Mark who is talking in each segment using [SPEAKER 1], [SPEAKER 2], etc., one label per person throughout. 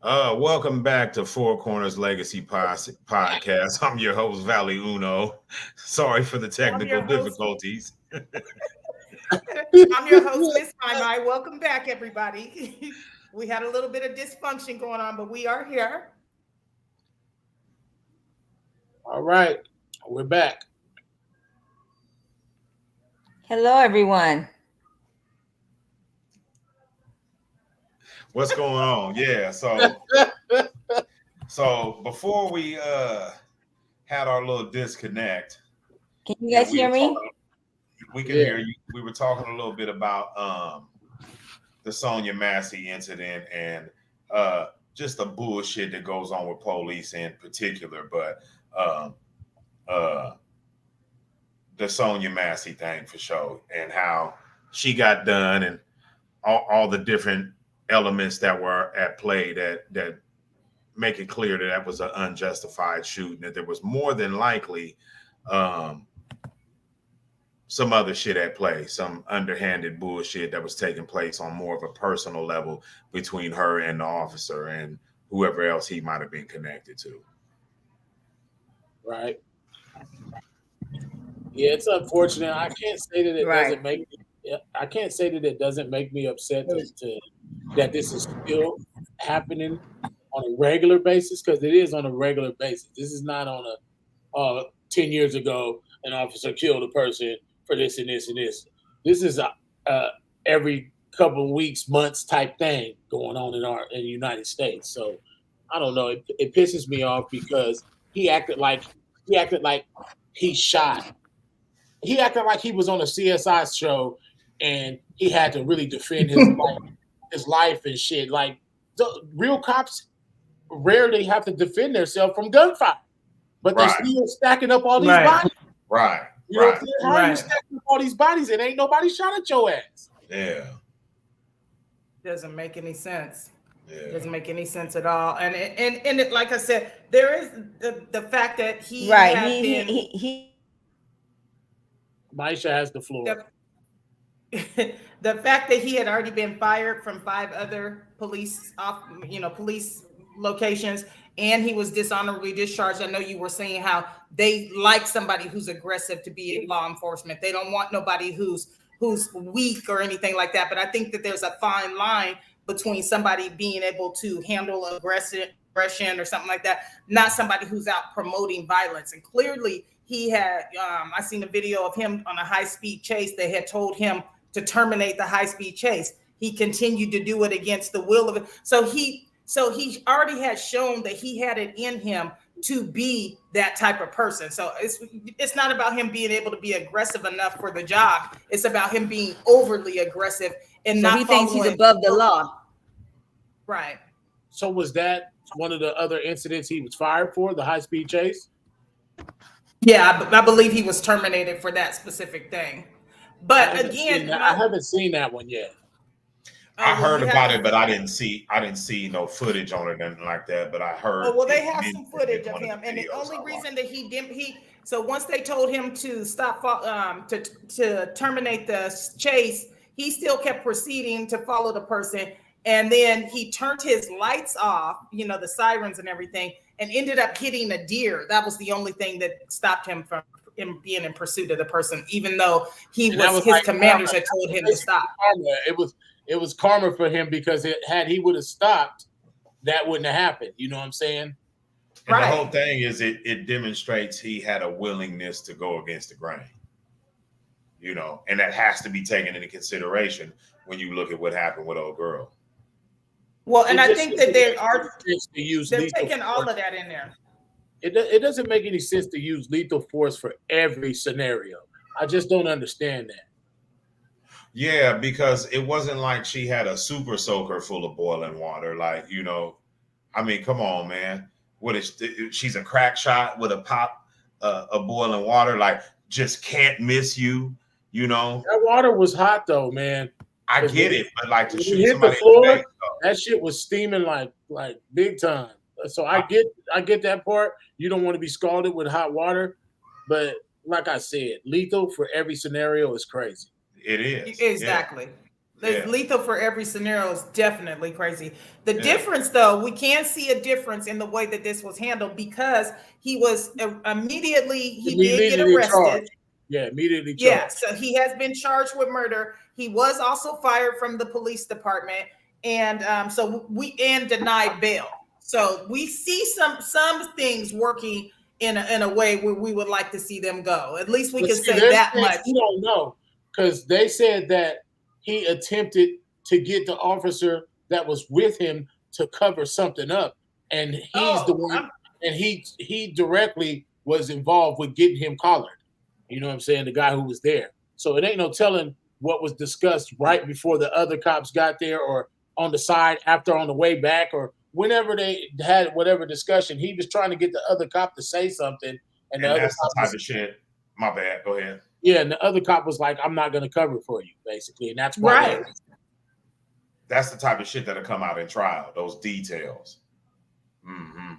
[SPEAKER 1] Welcome back to Four Corners Legacy Podcast. I'm your host, Valley Uno. Sorry for the
[SPEAKER 2] I'm
[SPEAKER 1] technical
[SPEAKER 2] your host.
[SPEAKER 1] difficulties.
[SPEAKER 2] I'm your host, Miss Mai. Welcome back, everybody. We had a little bit of dysfunction going on, but we are here.
[SPEAKER 3] All right, we're back.
[SPEAKER 4] Hello, everyone.
[SPEAKER 1] What's going on? Yeah, so before we had our little disconnect,
[SPEAKER 4] Can you guys hear me?
[SPEAKER 1] we can hear you. We were talking a little bit about the Sonia Massey incident and just the bullshit that goes on with police in particular, but uh, the Sonia Massey thing for sure, and how she got done, and all the different elements that were at play that make it clear that that was an unjustified shooting, that there was more than likely um, some other shit at play, some underhanded bullshit that was taking place on more of a personal level between her and the officer and whoever else he might have been connected to.
[SPEAKER 3] Right. Yeah, it's unfortunate. I can't say that it doesn't make me. I can't say that it doesn't make me upset that this is still happening on a regular basis, because it is on a regular basis. This is not on a 10 years ago an officer killed a person for this and this and this. This is a every couple of weeks, months type thing going on in the United States. So I don't know. It pisses me off because he acted like he shot. He acted like he was on a CSI show and he had to really defend his life and shit. Like the real cops rarely have to defend themselves from gunfire, but they still stacking up all these bodies.
[SPEAKER 1] Right.
[SPEAKER 3] You know what I'm saying? How are you stacking up all these bodies and ain't nobody shot at your ass?
[SPEAKER 1] Yeah.
[SPEAKER 2] Doesn't make any sense.
[SPEAKER 1] Yeah.
[SPEAKER 2] Doesn't make any sense at all. And it, like I said, there is the fact that he
[SPEAKER 4] he
[SPEAKER 3] Maisha has the floor.
[SPEAKER 2] The fact that he had already been fired from 5 other police locations, and he was dishonorably discharged. I know you were saying how they like somebody who's aggressive to be in law enforcement. They don't want nobody who's weak or anything like that. But I think that there's a fine line between somebody being able to handle aggression or something like that, not somebody who's out promoting violence. And clearly he had, I seen a video of him on a high-speed chase. They had told him to terminate the high-speed chase. He continued to do it against the will of it. So he already had shown that he had it in him to be that type of person. So it's not about him being able to be aggressive enough for the job. It's about him being overly aggressive and
[SPEAKER 4] so
[SPEAKER 2] not.
[SPEAKER 4] He thinks he's above the law.
[SPEAKER 2] Right.
[SPEAKER 3] So was that one of the other incidents he was fired for, the high-speed chase?
[SPEAKER 2] Yeah, I believe he was terminated for that specific thing. But again,
[SPEAKER 3] I haven't seen that one yet.
[SPEAKER 1] I heard about it, but I didn't see no footage on it, nothing like that. But I heard.
[SPEAKER 2] Oh, well, they have some footage of him, and the only reason that he didn't, so once they told him to stop, to terminate the chase, he still kept proceeding to follow the person, and then he turned his lights off, the sirens and everything, and ended up hitting a deer. That was the only thing that stopped him from being in pursuit of the person, even though his commanders had told him to stop.
[SPEAKER 3] It was karma for him, because had he would have stopped, that wouldn't have happened. You know what I'm saying?
[SPEAKER 1] And the whole thing is it demonstrates he had a willingness to go against the grain. And that has to be taken into consideration when you look at what happened with old girl.
[SPEAKER 2] Well, and I think that they're taking all of that in there.
[SPEAKER 3] It doesn't make any sense to use lethal force for every scenario. I just don't understand that.
[SPEAKER 1] Yeah, because it wasn't like she had a super soaker full of boiling water. Like, I mean, come on, man. What is she's a crack shot with a pop of boiling water, like just can't miss you,
[SPEAKER 3] That water was hot though, man.
[SPEAKER 1] I get it, but like to shoot
[SPEAKER 3] hit
[SPEAKER 1] somebody
[SPEAKER 3] the floor,
[SPEAKER 1] in the face,
[SPEAKER 3] that shit was steaming like big time. So I get that part. You don't want to be scalded with hot water, but like I said, lethal for every scenario is crazy.
[SPEAKER 1] It is
[SPEAKER 2] exactly. It's lethal for every scenario is definitely crazy. The difference, though, we can see a difference in the way that this was handled because he was immediately did get arrested.
[SPEAKER 3] Charged. Yeah, immediately charged.
[SPEAKER 2] Yeah, so he has been charged with murder. He was also fired from the police department, and denied bail. So we see some things working in a way where we would like to see them go. At least we can say that much.
[SPEAKER 3] We don't know because they said that he attempted to get the officer that was with him to cover something up, and he's the one, and he directly was involved with getting him collared. You know what I'm saying? The guy who was there. So it ain't no telling what was discussed right before the other cops got there, or on the side after on the way back, or whenever they had whatever discussion. He was trying to get the other cop to say something, and the other
[SPEAKER 1] that's
[SPEAKER 3] cop
[SPEAKER 1] the type of shit. My bad. Go ahead.
[SPEAKER 3] Yeah, and the other cop was like, "I'm not going to cover for you," basically, and that's why.
[SPEAKER 2] Right.
[SPEAKER 1] That's the type of shit that'll come out in trial. Those details. Mm-hmm.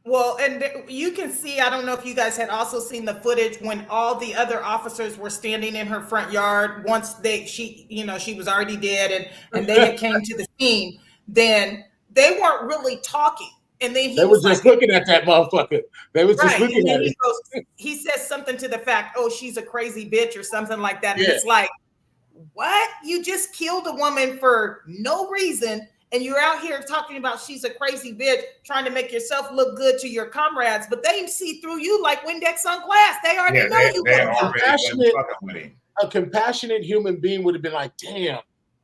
[SPEAKER 2] Well, and you can see, I don't know if you guys had also seen the footage when all the other officers were standing in her front yard once she was already dead and they had came to the scene, then they weren't really talking. And then
[SPEAKER 3] they were just looking at that motherfucker. They were just looking at it.
[SPEAKER 2] He says something to the fact, "Oh, she's a crazy bitch," or something like that. And it's like, what? You just killed a woman for no reason. And you're out here talking about she's a crazy bitch, trying to make yourself look good to your comrades, but they see through you like Windex on glass. They already know you.
[SPEAKER 3] A compassionate human being would have been like, "Damn,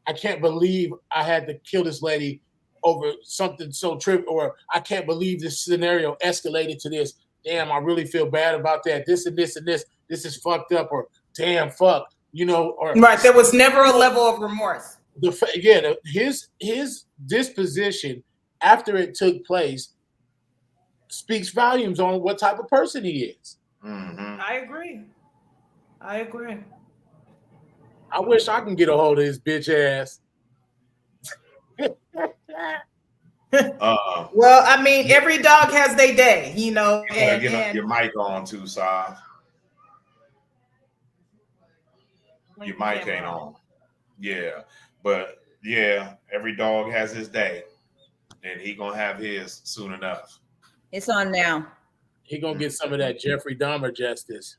[SPEAKER 3] I can't believe I had to kill this lady over something so trivial," or "I can't believe this scenario escalated to this. Damn, I really feel bad about that. This and this and this. This is fucked up," or "Damn, fuck," or
[SPEAKER 2] right. There was never a level of remorse.
[SPEAKER 3] His disposition after it took place speaks volumes on what type of person he is.
[SPEAKER 1] Mm-hmm.
[SPEAKER 2] I agree.
[SPEAKER 3] I wish I can get a hold of his bitch ass.
[SPEAKER 2] Well, I mean, every dog has their day,
[SPEAKER 1] You gotta get your mic on too, Sav. Your mic ain't on. Yeah. But yeah, every dog has his day, and he gonna have his soon enough.
[SPEAKER 4] It's on now.
[SPEAKER 3] He gonna get some of that Jeffrey Dahmer justice.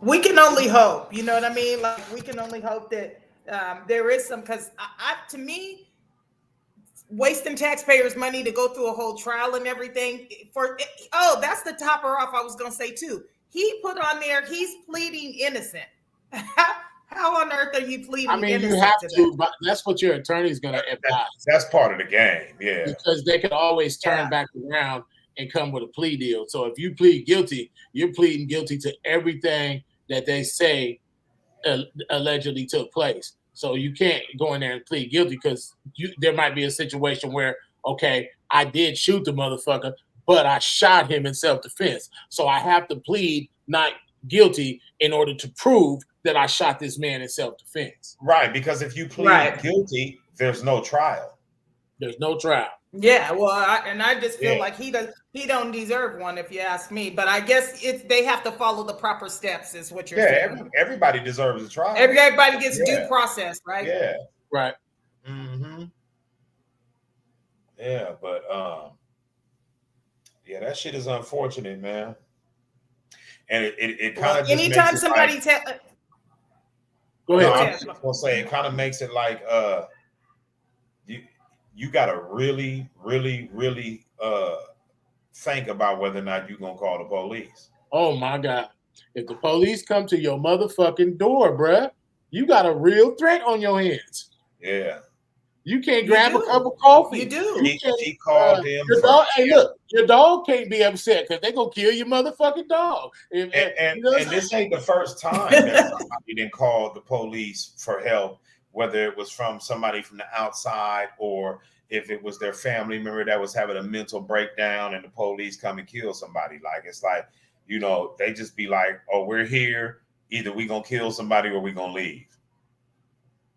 [SPEAKER 2] We can only hope. You know what I mean? Like, we can only hope that there is some, because to me, wasting taxpayers' money to go through a whole trial and everything that's the topper off. I was gonna say too. He put on there, he's pleading innocent. How on earth are you pleading?
[SPEAKER 3] I mean, you have to, but that's what your attorney's going to advise.
[SPEAKER 1] That's part of the game, yeah.
[SPEAKER 3] Because they can always turn back around and come with a plea deal. So if you plead guilty, you're pleading guilty to everything that they say allegedly took place. So you can't go in there and plead guilty because there might be a situation where, okay, I did shoot the motherfucker, but I shot him in self-defense. So I have to plead not guilty in order to prove that I shot this man in self-defense.
[SPEAKER 1] Right, because if you plead guilty, there's no trial.
[SPEAKER 3] There's no trial.
[SPEAKER 2] Yeah, well, I just feel like he don't deserve one, if you ask me. But I guess they have to follow the proper steps, is what you're saying.
[SPEAKER 1] Yeah, everybody deserves a trial.
[SPEAKER 2] Everybody gets due process, right?
[SPEAKER 1] Yeah.
[SPEAKER 3] Right.
[SPEAKER 1] Mm-hmm. Yeah, but that shit is unfortunate, man. And it kind of
[SPEAKER 2] anytime somebody
[SPEAKER 3] Go ahead.
[SPEAKER 1] No, I was just gonna say it kind of makes it like you gotta really, really, really think about whether or not you're gonna call the police.
[SPEAKER 3] Oh my God. If the police come to your motherfucking door, bruh, you got a real threat on your hands.
[SPEAKER 1] Yeah.
[SPEAKER 3] You can't grab a cup of coffee.
[SPEAKER 2] You do.
[SPEAKER 1] He called him.
[SPEAKER 3] Your dog, hey, look, your dog can't be upset because they're going to kill your motherfucking dog.
[SPEAKER 1] And this ain't the first time that somebody didn't call the police for help, whether it was from somebody from the outside or if it was their family member that was having a mental breakdown and the police come and kill somebody. Like, it's like, they just be like, "Oh, we're here. Either we going to kill somebody or we going to leave."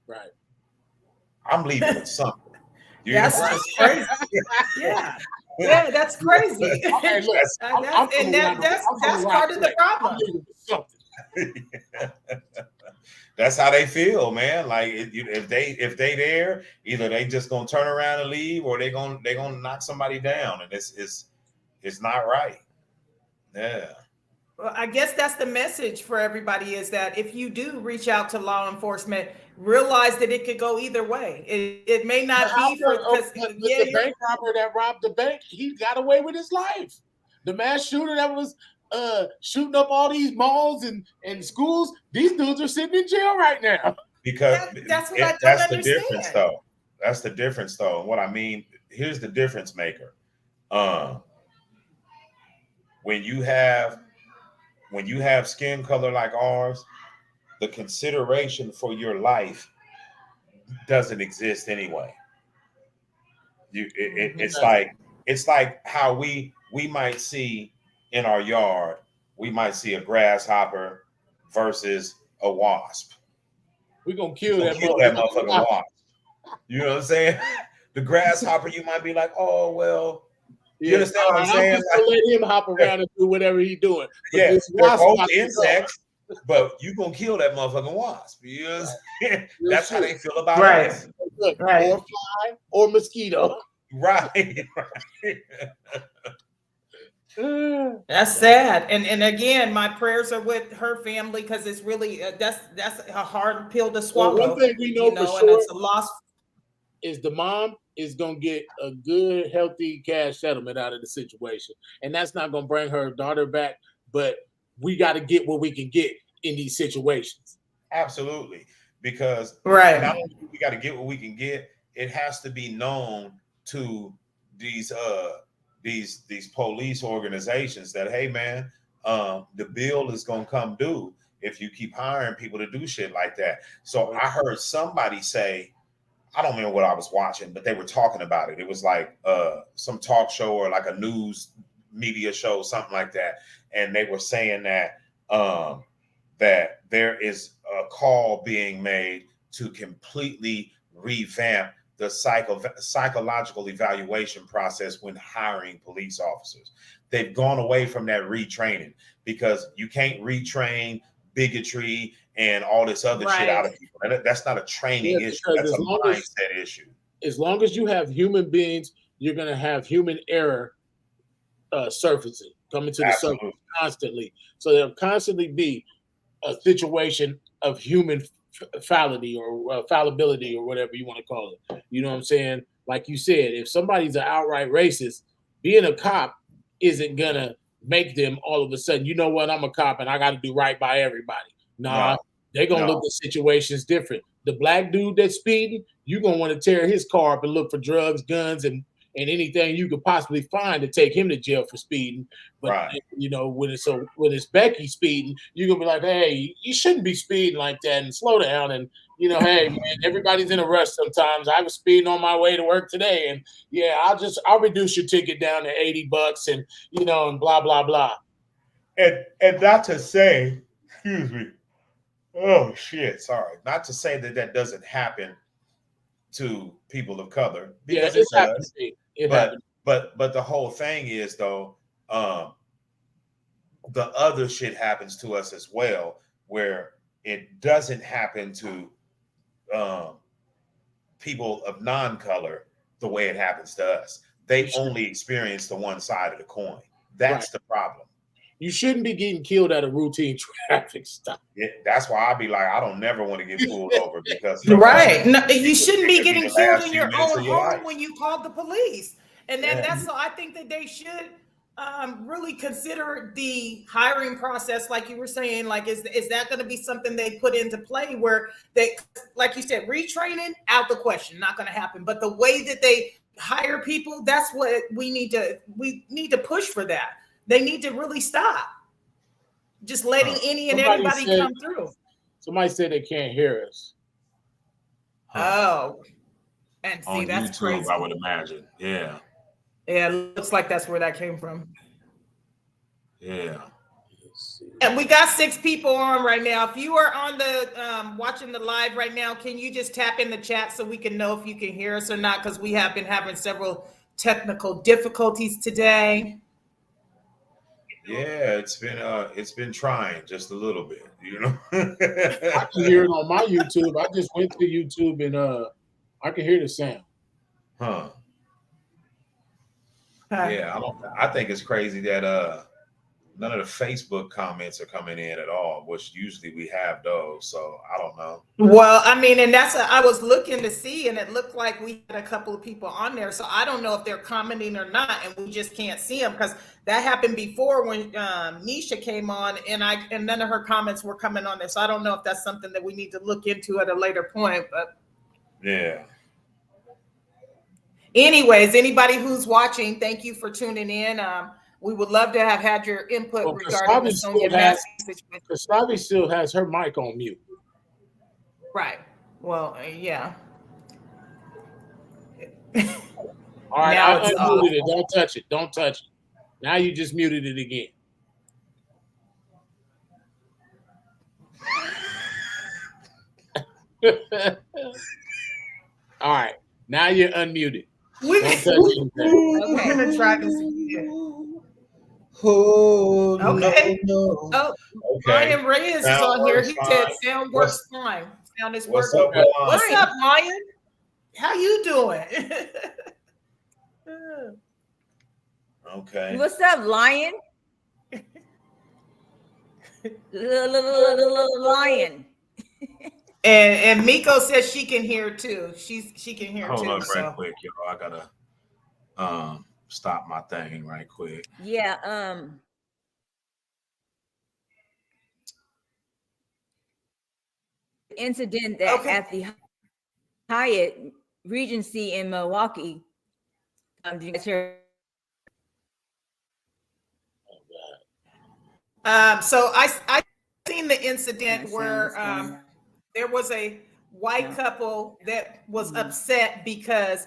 [SPEAKER 3] Right.
[SPEAKER 1] I'm leaving with something.
[SPEAKER 2] That's crazy. Yeah, that's crazy.
[SPEAKER 3] Okay, look,
[SPEAKER 2] that's part of the problem.
[SPEAKER 1] That's how they feel, man. Like if they there, either they just gonna turn around and leave, or they gonna knock somebody down, and it's not right. Yeah.
[SPEAKER 2] Well, I guess that's the message for everybody, is that if you do reach out to law enforcement, realize that it could go either way. It may not be for
[SPEAKER 3] the bank robber that robbed the bank, he got away with his life. The mass shooter that was shooting up all these malls and schools, these dudes are sitting in jail right now.
[SPEAKER 1] Because
[SPEAKER 2] that's what I don't
[SPEAKER 1] that's
[SPEAKER 2] understand.
[SPEAKER 1] the difference, though. That's the difference, though. What I mean, here's the difference maker. When you have skin color like ours, the consideration for your life doesn't exist anyway. It's like how we might see in our yard, we might see a grasshopper versus a wasp.
[SPEAKER 3] We're gonna kill that
[SPEAKER 1] motherfucking wasp. You know what I'm saying? The grasshopper, you might be like, oh well. You understand what I'm saying?
[SPEAKER 3] I'm just gonna let him hop around and do whatever he's doing. But
[SPEAKER 1] yeah, they're both insects, but you gonna kill that motherfucking wasp. You know what I'm saying? That's how they feel about us.
[SPEAKER 3] Right. Or fly or mosquito.
[SPEAKER 1] Right.
[SPEAKER 2] That's sad, and again, my prayers are with her family, because it's really that's a hard pill to swallow.
[SPEAKER 3] Well, one thing we know for sure,
[SPEAKER 2] and it's a loss.
[SPEAKER 3] Is the mom is gonna get a good, healthy cash settlement out of the situation, and that's not gonna bring her daughter back. But we got to get what we can get in these situations.
[SPEAKER 1] Absolutely, because
[SPEAKER 2] not
[SPEAKER 1] only do we got to get what we can get, it has to be known to these police organizations that, hey man, the bill is gonna come due if you keep hiring people to do shit like that. So I heard somebody say, I don't remember what I was watching, but they were talking about it. It was like some talk show or like a news media show, something like that. And they were saying that that there is a call being made to completely revamp the psychological evaluation process when hiring police officers. They've gone away from that retraining, because you can't retrain bigotry and all this other shit out of people. And that's not a training issue. That's a mindset issue.
[SPEAKER 3] As long as you have human beings, you're going to have human error surfacing, coming to the surface constantly. So there'll constantly be a situation of human fallibility or whatever you want to call it. You know what I'm saying? Like you said, if somebody's an outright racist, being a cop isn't going to make them all of a sudden, you know what, I'm a cop and I got to do right by everybody. Nah, they're going to look at situations different. The black dude that's speeding, you're going to want to tear his car up and look for drugs, guns, and anything you could possibly find to take him to jail for speeding. But you know, when it's Becky speeding, you're gonna be like, hey, you shouldn't be speeding like that, and slow down. And you know, hey man, everybody's in a rush sometimes. I was speeding on my way to work today, and yeah, I'll reduce your ticket down to $80, and you know, and blah blah blah.
[SPEAKER 1] And not to say, excuse me, oh shit, sorry, not to say that doesn't happen to people of color, because it does. But the whole thing is, though, the other shit happens to us as well, where it doesn't happen to people of non-color the way it happens to us. They only experience the one side of the coin. That's the problem.
[SPEAKER 3] You shouldn't be getting killed at a routine traffic stop.
[SPEAKER 1] Yeah, that's why I be like, I don't never want to get pulled over, because
[SPEAKER 2] no, you shouldn't be getting killed in your own home when you call the police. And that's so I think that they should really consider the hiring process, like you were saying. Like, is that going to be something they put into play, where they, like you said, retraining out the question, not going to happen. But the way that they hire people, that's what we need to push for that. They need to really stop just letting any and everybody come through.
[SPEAKER 3] Somebody said they can't hear us.
[SPEAKER 2] Oh, and see,
[SPEAKER 1] on
[SPEAKER 2] that's
[SPEAKER 1] YouTube,
[SPEAKER 2] crazy.
[SPEAKER 1] I would imagine. Yeah,
[SPEAKER 2] it looks like that's where that came from.
[SPEAKER 1] Yeah.
[SPEAKER 2] And we got 6 people on right now. If you are on the watching the live right now, can you just tap in the chat so we can know if you can hear us or not? Because we have been having several technical difficulties today.
[SPEAKER 1] Yeah, it's been trying just a little bit, you know.
[SPEAKER 3] I can hear it on my YouTube. I just went to YouTube and I can hear the sound.
[SPEAKER 1] Huh. Yeah, I think it's crazy that none of the Facebook comments are coming in at all, which usually we have those. So I don't know.
[SPEAKER 2] Well, I mean, and I was looking to see, and it looked like we had a couple of people on there. So I don't know if they're commenting or not, and we just can't see them because that happened before when Nisha came on, and none of her comments were coming on there. So I don't know if that's something that we need to look into at a later point. But
[SPEAKER 1] yeah.
[SPEAKER 2] Anyways, anybody who's watching, thank you for tuning in. We would love to have had your input regarding the Sonia Massey situation.
[SPEAKER 3] Kasabi still has her mic on mute.
[SPEAKER 2] Right. Well, yeah.
[SPEAKER 3] All right, I unmuted it. Don't touch it. Don't touch it. Now you just muted it again. All right, now you're unmuted.
[SPEAKER 2] We're gonna try this again. Okay.
[SPEAKER 1] No.
[SPEAKER 2] Oh, Brian Reyes is on here. He said sound works fine. Sound is working. What's up, Brian? How you doing?
[SPEAKER 1] Okay.
[SPEAKER 4] What's up, Lion? Lion.
[SPEAKER 2] And Miko says she can hear too. She can hear too.
[SPEAKER 1] Hold on right quick, y'all. I gotta stop my thing right quick.
[SPEAKER 4] Yeah. Incident that at the Hyatt Regency in Milwaukee. Did you guys hear?
[SPEAKER 2] So I seen the incident where there was a white couple that was upset because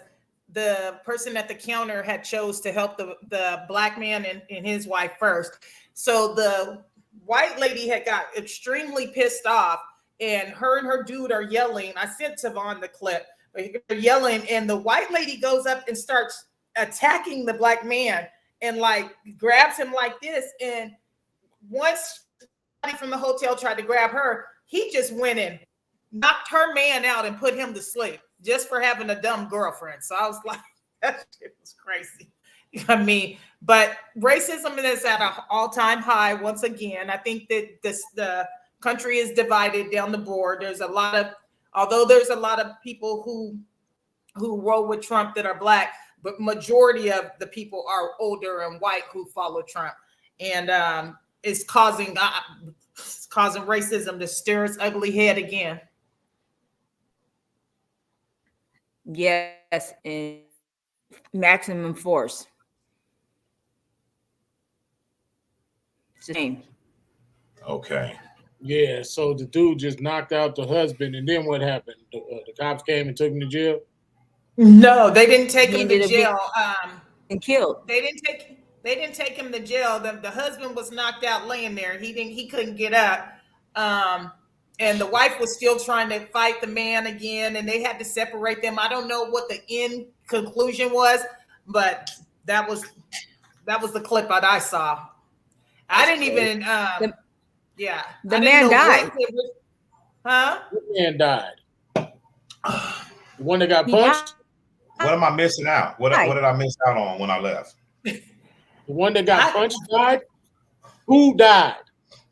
[SPEAKER 2] the person at the counter had chose to help the black man and his wife first. So the white lady had got extremely pissed off, and her dude are yelling. I sent Tavon the clip. They're yelling, and the white lady goes up and starts attacking the black man and like grabs him like this. And once somebody from the hotel tried to grab her, he just went in, knocked her man out and put him to sleep just for having a dumb girlfriend. So I was like, that shit was crazy. I mean, but racism is at an all-time high once again. I think that the country is divided down the board. Although there's a lot of people who roll with Trump that are black, but majority of the people are older and white who follow Trump. And it's causing racism to stir its ugly head again.
[SPEAKER 4] Yes, and maximum force. Same.
[SPEAKER 1] Okay.
[SPEAKER 3] Yeah, so the dude just knocked out the husband, and then what happened? The cops came and took him to jail?
[SPEAKER 2] No, they didn't take him to jail.
[SPEAKER 4] And killed.
[SPEAKER 2] They didn't take him to jail. The husband was knocked out laying there. He couldn't get up. And the wife was still trying to fight the man again, and they had to separate them. I don't know what the end conclusion was, but that was the clip that I saw. I didn't even
[SPEAKER 4] the man died.
[SPEAKER 2] Huh?
[SPEAKER 3] The man died. The one that got punched?
[SPEAKER 1] What am I missing out? What did I miss out on when I left?
[SPEAKER 3] The one that got punched died? Who died?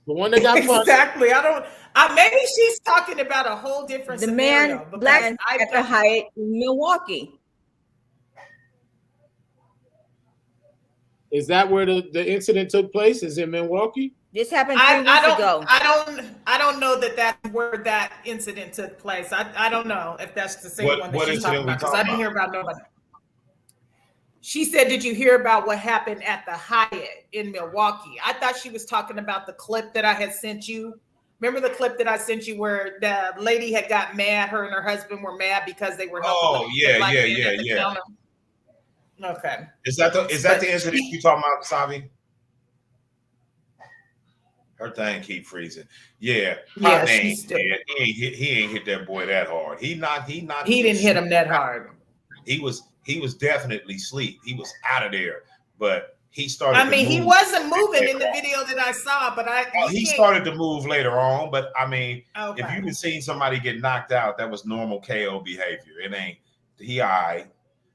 [SPEAKER 3] The one that got punched?
[SPEAKER 2] Exactly. Maybe she's talking about a whole different scenario.
[SPEAKER 4] The man black at the Hyatt in Milwaukee.
[SPEAKER 3] Is that where the incident took place? Is in Milwaukee?
[SPEAKER 4] This happened 3 weeks ago.
[SPEAKER 2] I don't know that that's where that incident took place. I don't know if that's the same one that she's talking about, because I didn't hear about nobody. She said, did you hear about what happened at the Hyatt in Milwaukee? I thought she was talking about the clip that I had sent you. Remember the clip that I sent you where the lady had got mad, her and her husband were mad because they were helping
[SPEAKER 1] yeah.
[SPEAKER 2] Okay.
[SPEAKER 1] Is that the incident you talking about, Savi? Her thing keep freezing. Yeah.
[SPEAKER 2] She's still.
[SPEAKER 1] He ain't hit that boy that hard. He didn't
[SPEAKER 2] hit him that hard.
[SPEAKER 1] He was definitely asleep. He was out of there. But he started.
[SPEAKER 2] I mean, he wasn't moving in the video that I saw, but
[SPEAKER 1] he started to move later on. But I mean,
[SPEAKER 2] okay.
[SPEAKER 1] If you've seen somebody get knocked out, that was normal KO behavior. It ain't he all right.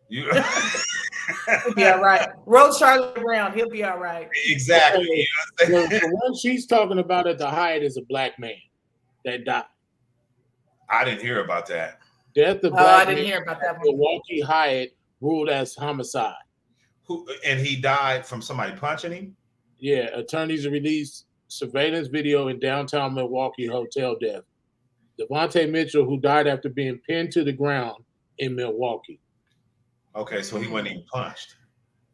[SPEAKER 1] You
[SPEAKER 2] he'll be all right. Roll Charlie Brown, he'll be all right.
[SPEAKER 1] Exactly.
[SPEAKER 3] The one she's talking about at the Hyatt is a black man that died.
[SPEAKER 1] I didn't hear about that.
[SPEAKER 3] Death of black
[SPEAKER 2] I didn't hear about that one.
[SPEAKER 3] Milwaukee Hyatt ruled as homicide.
[SPEAKER 1] And he died from somebody punching him?
[SPEAKER 3] Yeah, attorneys released surveillance video in downtown Milwaukee hotel death. Devontae Mitchell, who died after being pinned to the ground in Milwaukee.
[SPEAKER 1] Okay, so he wasn't even punched.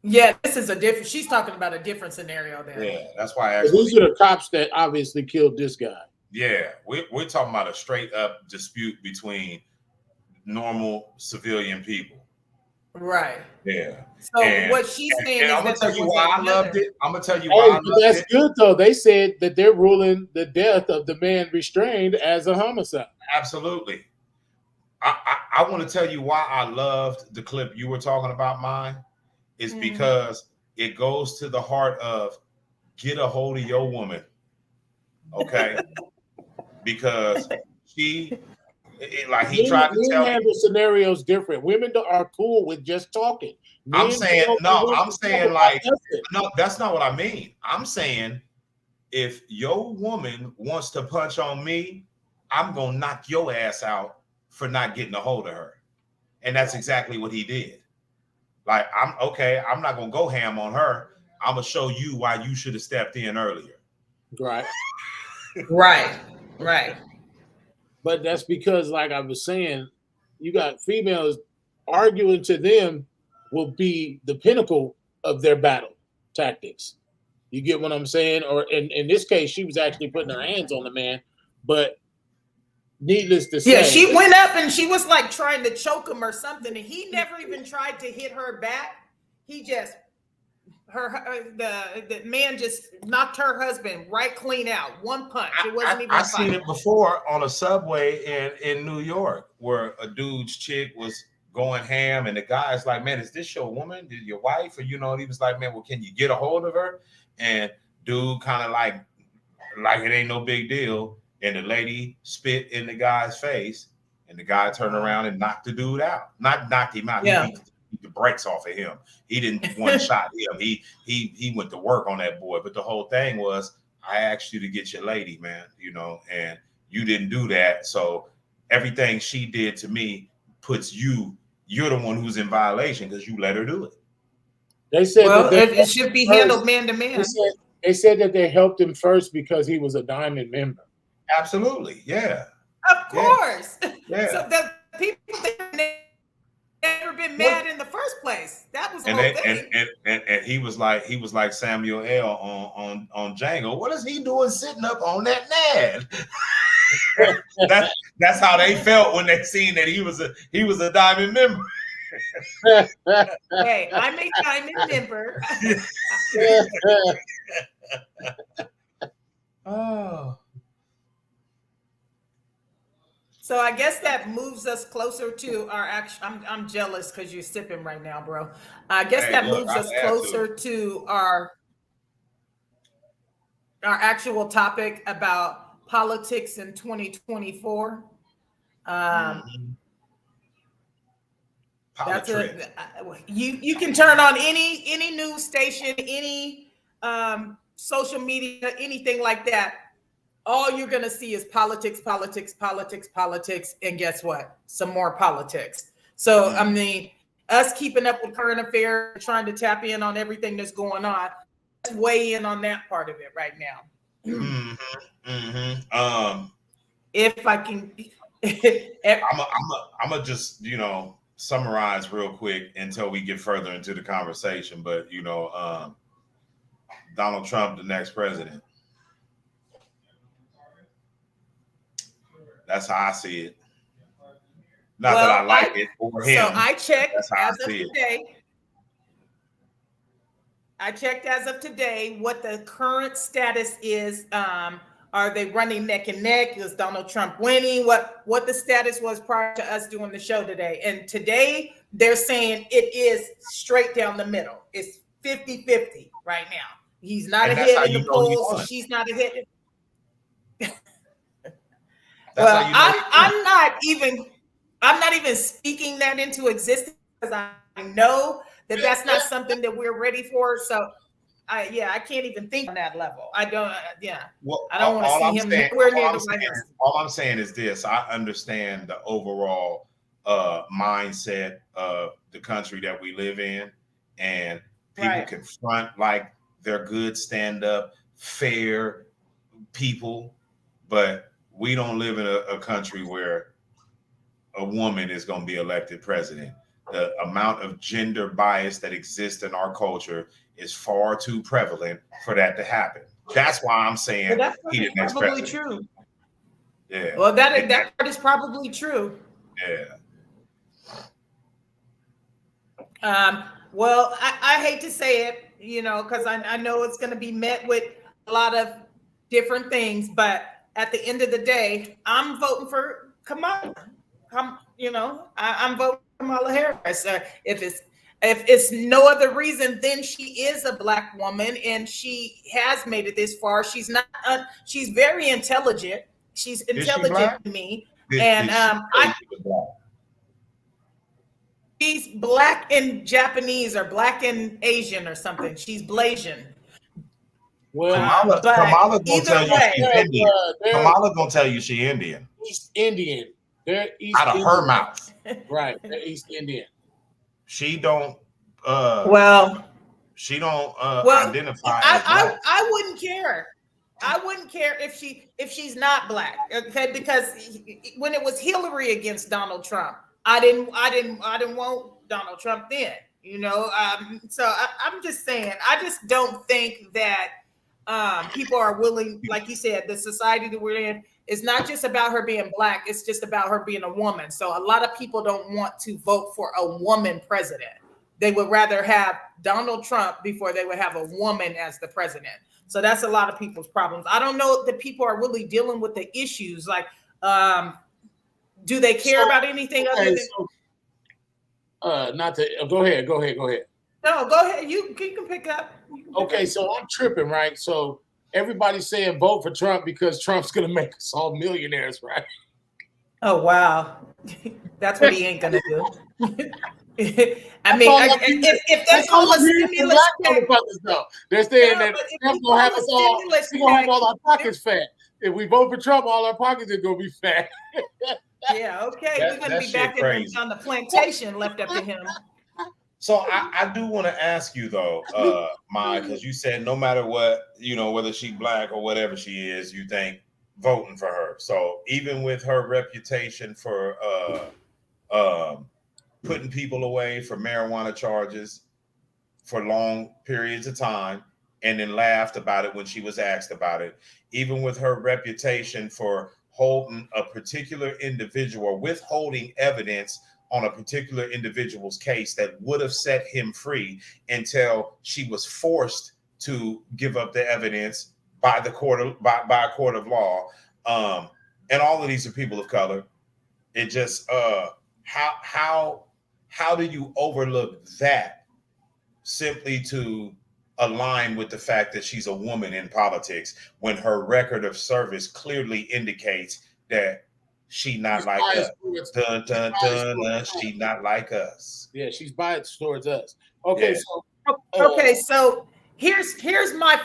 [SPEAKER 2] Yeah, this is a different. She's talking about a different scenario there.
[SPEAKER 1] Yeah, that's why I asked.
[SPEAKER 3] These are the cops that obviously killed this guy.
[SPEAKER 1] Yeah, we're talking about a straight up dispute between normal civilian people.
[SPEAKER 2] Right.
[SPEAKER 1] Yeah.
[SPEAKER 2] So what she's saying is
[SPEAKER 1] I'm gonna tell you why I loved it. I'm gonna tell you why I loved
[SPEAKER 3] that's
[SPEAKER 1] it.
[SPEAKER 3] good though. They said that they're ruling the death of the man restrained as a homicide.
[SPEAKER 1] Absolutely. I want to tell you why I loved the clip you were talking about, mine, is because it goes to the heart of get a hold of your woman. Okay. Because he tried to tell me.
[SPEAKER 3] The scenarios different. Women are cool with just talking.
[SPEAKER 1] I'm saying that's not what I mean. I'm saying if your woman wants to punch on me, I'm gonna knock your ass out for not getting a hold of her. And that's exactly what he did. Like, I'm not gonna go ham on her. I'm gonna show you why you should have stepped in earlier.
[SPEAKER 3] Right.
[SPEAKER 2] Right.
[SPEAKER 3] But that's because, like I was saying, you got females arguing to them will be the pinnacle of their battle tactics. You get what I'm saying? Or in this case, she was actually putting her hands on the man, but needless to say.
[SPEAKER 2] Yeah, she went up and she was like trying to choke him or something, and he never even tried to hit her back. He just the man just knocked her husband right clean out. One punch. It wasn't even
[SPEAKER 1] I seen it before on a subway in New York where a dude's chick was going ham and the guy's like, man, is this your woman? Your wife? Or, and he was like, man, well, can you get a hold of her? And dude kind of like it ain't no big deal. And the lady spit in the guy's face and the guy turned around and knocked the dude out. Not knocked him out.
[SPEAKER 2] Yeah.
[SPEAKER 1] He beat the brakes off of him. He didn't one shot him. He went to work on that boy. But the whole thing was, I asked you to get your lady, man, and you didn't do that. So everything she did to me puts you're the one who's in violation because you let her do it.
[SPEAKER 3] They said
[SPEAKER 2] it should be handled man to man.
[SPEAKER 3] They said that they helped him first because he was a Diamond member.
[SPEAKER 1] Absolutely, yeah.
[SPEAKER 2] Of course.
[SPEAKER 1] Yeah.
[SPEAKER 2] So the people that never been mad in the first place. That was the whole thing.
[SPEAKER 1] And he was like Samuel L. on Django. What is he doing sitting up on that Nad? That's how they felt when they seen that he was a Diamond member.
[SPEAKER 2] Hey, I'm a Diamond member.
[SPEAKER 1] Oh.
[SPEAKER 2] So I guess that moves us closer to our action. I'm jealous because you're sipping right now, bro. I guess that moves us closer to our actual topic about politics in 2024. That's you can turn on any news station, any social media, anything like that. All you're going to see is politics, and guess what? Some more politics. So, I mean, us keeping up with current affairs, trying to tap in on everything that's going on, let's weigh in on that part of it right now. If I can,
[SPEAKER 1] I'm gonna just summarize real quick until we get further into the conversation. But Donald Trump, the next president. That's how I see it. Not that I like it over him.
[SPEAKER 2] So I checked as of today what the current status is. Are they running neck and neck? Is Donald Trump winning? What the status was prior to us doing the show today? And today they're saying it is straight down the middle. It's 50-50 right now. He's not
[SPEAKER 1] And that's how
[SPEAKER 2] ahead in
[SPEAKER 1] you
[SPEAKER 2] the
[SPEAKER 1] know he
[SPEAKER 2] polls.
[SPEAKER 1] won.
[SPEAKER 2] She's not ahead.
[SPEAKER 1] That's
[SPEAKER 2] Well,
[SPEAKER 1] how you know he won.
[SPEAKER 2] I'm not even speaking that into existence because I know that that's not something that we're ready for. So I can't even think on that level. I don't.
[SPEAKER 1] Well,
[SPEAKER 2] I don't want to see him nowhere near the White House.
[SPEAKER 1] All I'm saying is this: I understand the overall mindset of the country that we live in, and people confront like they're good, stand up, fair people, but we don't live in a country where a woman is going to be elected president. The amount of gender bias that exists in our culture is far too prevalent for that to happen. That's why I'm saying he the next
[SPEAKER 2] probably
[SPEAKER 1] president.
[SPEAKER 2] True.
[SPEAKER 1] Yeah.
[SPEAKER 2] Well, that part is probably true.
[SPEAKER 1] Yeah.
[SPEAKER 2] Well, I hate to say it, because I know it's going to be met with a lot of different things, but at the end of the day, I'm voting for Kamala. I'm voting for Kamala Harris. If it's no other reason, then she is a Black woman and she has made it this far. She's not. She's very intelligent. She's intelligent to me, she's Black and Japanese or Black and Asian or something. She's Blasian.
[SPEAKER 1] Well, Kamala gonna tell you she's Indian. Kamala gonna tell you she's Indian.
[SPEAKER 3] East Indian. They're East
[SPEAKER 1] out of
[SPEAKER 3] Indian.
[SPEAKER 1] her mouth.
[SPEAKER 3] Right. They're East Indian.
[SPEAKER 1] She don't. She don't identify as Black.
[SPEAKER 2] I wouldn't care. I wouldn't care if she's not Black. Okay, because when it was Hillary against Donald Trump, I didn't want Donald Trump then. So I'm just saying, I just don't think that people are willing, like you said, the society that we're in is not just about her being Black, it's just about her being a woman. So a lot of people don't want to vote for a woman president. They would rather have Donald Trump before they would have a woman as the president. So that's a lot of people's problems. I don't know that people are really dealing with the issues. Like, do they care about anything other than?
[SPEAKER 3] Not to go ahead.
[SPEAKER 2] No, go ahead. You can pick up.
[SPEAKER 3] Okay, so I'm tripping, right? So everybody's saying vote for Trump because Trump's gonna make us all millionaires, right?
[SPEAKER 2] Oh wow, that's what he ain't gonna do. I mean, if that's all a stimulus
[SPEAKER 3] package, they're saying that Trump's gonna have us all. We're gonna have all our pockets fat. If we vote for Trump, all our pockets are gonna be fat.
[SPEAKER 2] Yeah, okay, we're gonna be back on the plantation left up to him.
[SPEAKER 1] So I do want to ask you though, Mai, because you said no matter what, whether she Black or whatever she is, you think voting for her. So even with her reputation for putting people away for marijuana charges for long periods of time, and then laughed about it when she was asked about it, even with her reputation for holding a particular individual, withholding evidence on a particular individual's case that would have set him free until she was forced to give up the evidence by a court of law. And all of these are people of color. It just how do you overlook that simply to align with the fact that she's a woman in politics when her record of service clearly indicates that she not like us. Dun, dun, dun, she not like us.
[SPEAKER 3] Yeah, she's biased towards us. Okay,
[SPEAKER 2] so here's my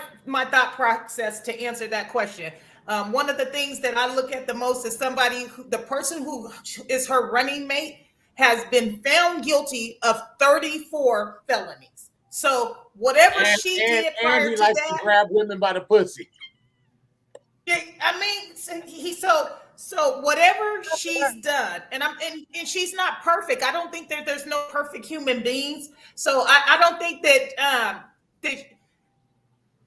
[SPEAKER 2] thought process to answer that question. One of the things that I look at the most is the person who is her running mate has been found guilty of 34 felonies. So whatever she did prior to
[SPEAKER 3] likes
[SPEAKER 2] that,
[SPEAKER 3] to grab women by the pussy.
[SPEAKER 2] I mean, so whatever she's done, and she's not perfect. I don't think that there's no perfect human beings. So I don't think that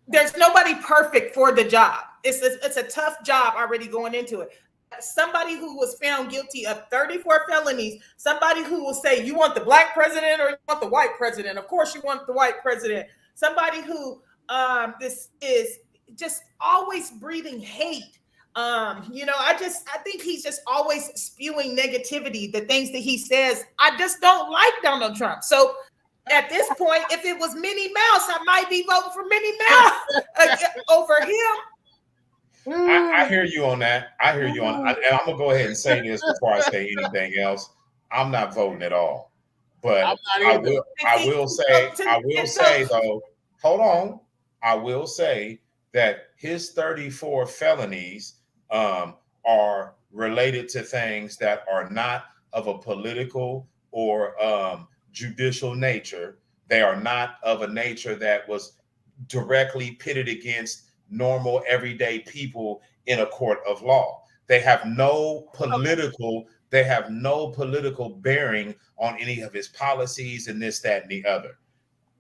[SPEAKER 2] there's nobody perfect for the job. It's a tough job already going into it. Somebody who was found guilty of 34 felonies, somebody who will say, you want the Black president or you want the white president? Of course you want the white president. Somebody who this is just always breathing hate. I think he's just always spewing negativity, the things that he says. I just don't like Donald Trump. So at this point, if it was Minnie Mouse, I might be voting for Minnie Mouse over him.
[SPEAKER 1] I hear you on that. I hear you on, and I'm gonna go ahead and say this before I say anything else. I'm not voting at all, but I will say though. Hold on. I will say that his 34 felonies are related to things that are not of a political or judicial nature. They are not of a nature that was directly pitted against normal everyday people in a court of law. They have no political bearing on any of his policies and this, that, and the other.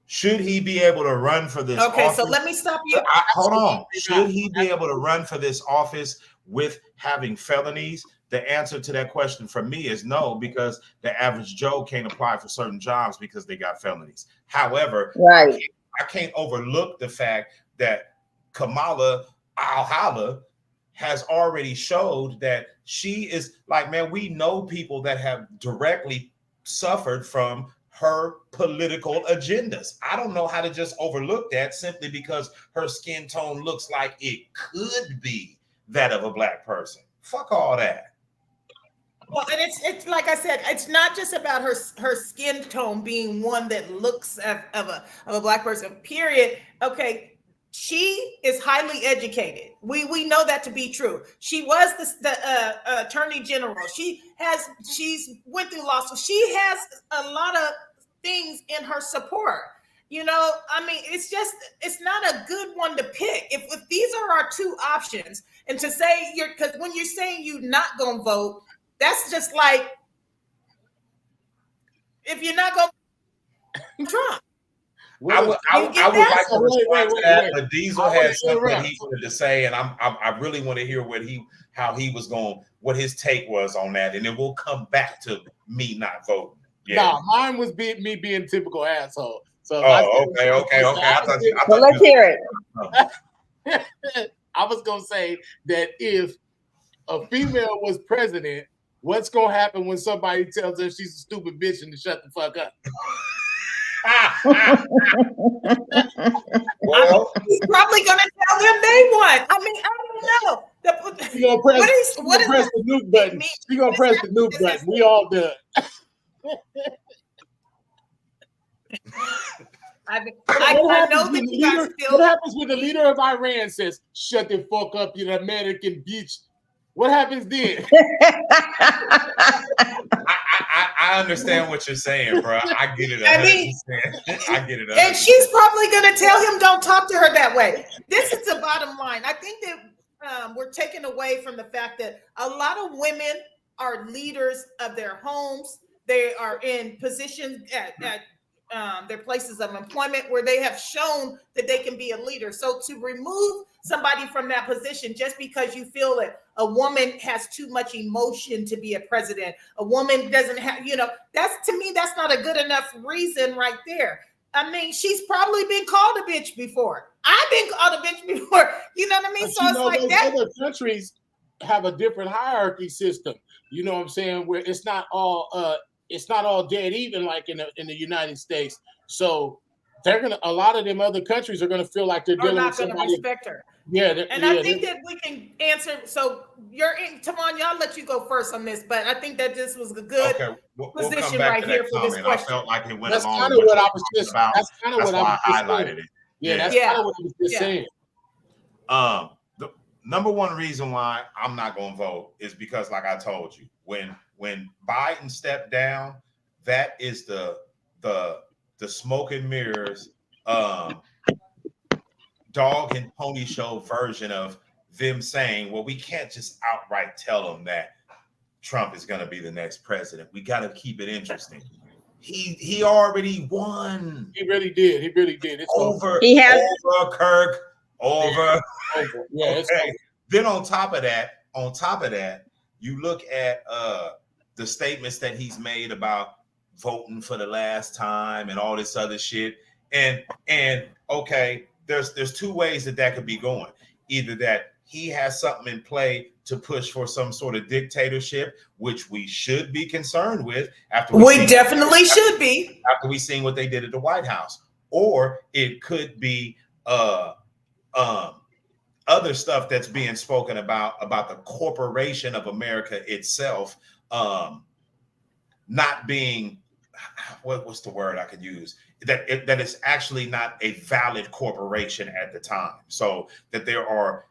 [SPEAKER 1] Should he be able to run for this office?
[SPEAKER 2] So let me stop you.
[SPEAKER 1] Hold on. Should he be able to run for this office with having felonies? The answer to that question for me is no, because the average Joe can't apply for certain jobs because they got felonies. However,
[SPEAKER 5] right.
[SPEAKER 1] I can't overlook the fact that Kamala Al-Hala has already showed that she is like, man, we know people that have directly suffered from her political agendas. I don't know how to just overlook that simply because her skin tone looks like it could be that of a black person. Fuck all that.
[SPEAKER 2] Well, and it's like I said, it's not just about her skin tone being one that looks of a black person, period. Okay, she is highly educated. We know that to be true. She was the attorney general. She's went through law school. She has a lot of things in her support. You know, I mean, it's not a good one to pick. If these are our two options, and to say because when you're saying you're not gonna vote, that's just like if you're not gonna Trump.
[SPEAKER 1] I would like to respond to that, but Diesel had something he wanted to say, and I really want to hear what his take was on that, and then we'll come back to me not voting. Yeah.
[SPEAKER 3] No, mine was me being typical asshole. So
[SPEAKER 1] okay.
[SPEAKER 5] Well, let's hear
[SPEAKER 3] it. I was gonna say that if a female was president, what's gonna happen when somebody tells her she's a stupid bitch and to shut the fuck up?
[SPEAKER 2] Well, he's probably gonna tell them they won. I mean, I don't know.
[SPEAKER 3] She's gonna press the nuke button. She's gonna press the nuke button. We all done.
[SPEAKER 2] I know that you guys feel.
[SPEAKER 3] What happens when the leader of Iran says, "Shut the fuck up, you American bitch"? What happens then?
[SPEAKER 1] I understand what you're saying, bro. I get it.
[SPEAKER 2] I mean,
[SPEAKER 1] I get it. 100%.
[SPEAKER 2] And she's probably going to tell him, "Don't talk to her that way." This is the bottom line. I think that we're taken away from the fact that a lot of women are leaders of their homes. They are in positions at their places of employment where they have shown that they can be a leader. So to remove somebody from that position just because you feel that a woman has too much emotion to be a president, a woman doesn't have, that's, to me, that's not a good enough reason right there. I mean, she's probably been called a bitch before. I've been called a bitch before. You know what I mean?
[SPEAKER 3] But
[SPEAKER 2] so it's like that.
[SPEAKER 3] Other countries have a different hierarchy system. You know what I'm saying? Where it's not all dead even like in the United States. So a lot of them other countries are gonna feel like they're dealing with somebody.
[SPEAKER 2] Not gonna respect her.
[SPEAKER 3] Yeah,
[SPEAKER 2] I think that we can answer. So Tamon, I'll let you go first on this, but I think that this was a good position right here for this question.
[SPEAKER 1] I felt like it went
[SPEAKER 3] that's
[SPEAKER 1] along.
[SPEAKER 3] Kind of what I was just about. That's kind of what I
[SPEAKER 1] highlighted it.
[SPEAKER 3] Yeah, that's kind of what I was just saying.
[SPEAKER 1] The number one reason why I'm not gonna vote is because, like I told you, when Biden stepped down, that is the smoke and mirrors dog and pony show version of them saying, well, we can't just outright tell them that Trump is going to be the next president. We got to keep it interesting. He already won.
[SPEAKER 3] He really did. It's
[SPEAKER 1] over.
[SPEAKER 5] He has
[SPEAKER 1] over Kirk. Over.
[SPEAKER 3] Yeah.
[SPEAKER 1] Okay. Then on top of that, you look at the statements that he's made about voting for the last time and all this other shit. And okay, there's two ways that could be going. Either that he has something in play to push for some sort of dictatorship, which we should be concerned with after
[SPEAKER 2] we definitely should be
[SPEAKER 1] after we seen what they did at the White House. Or it could be other stuff that's being spoken about the corporation of America itself not being, what's the word I could use, that it's actually not a valid corporation at the time. So that there are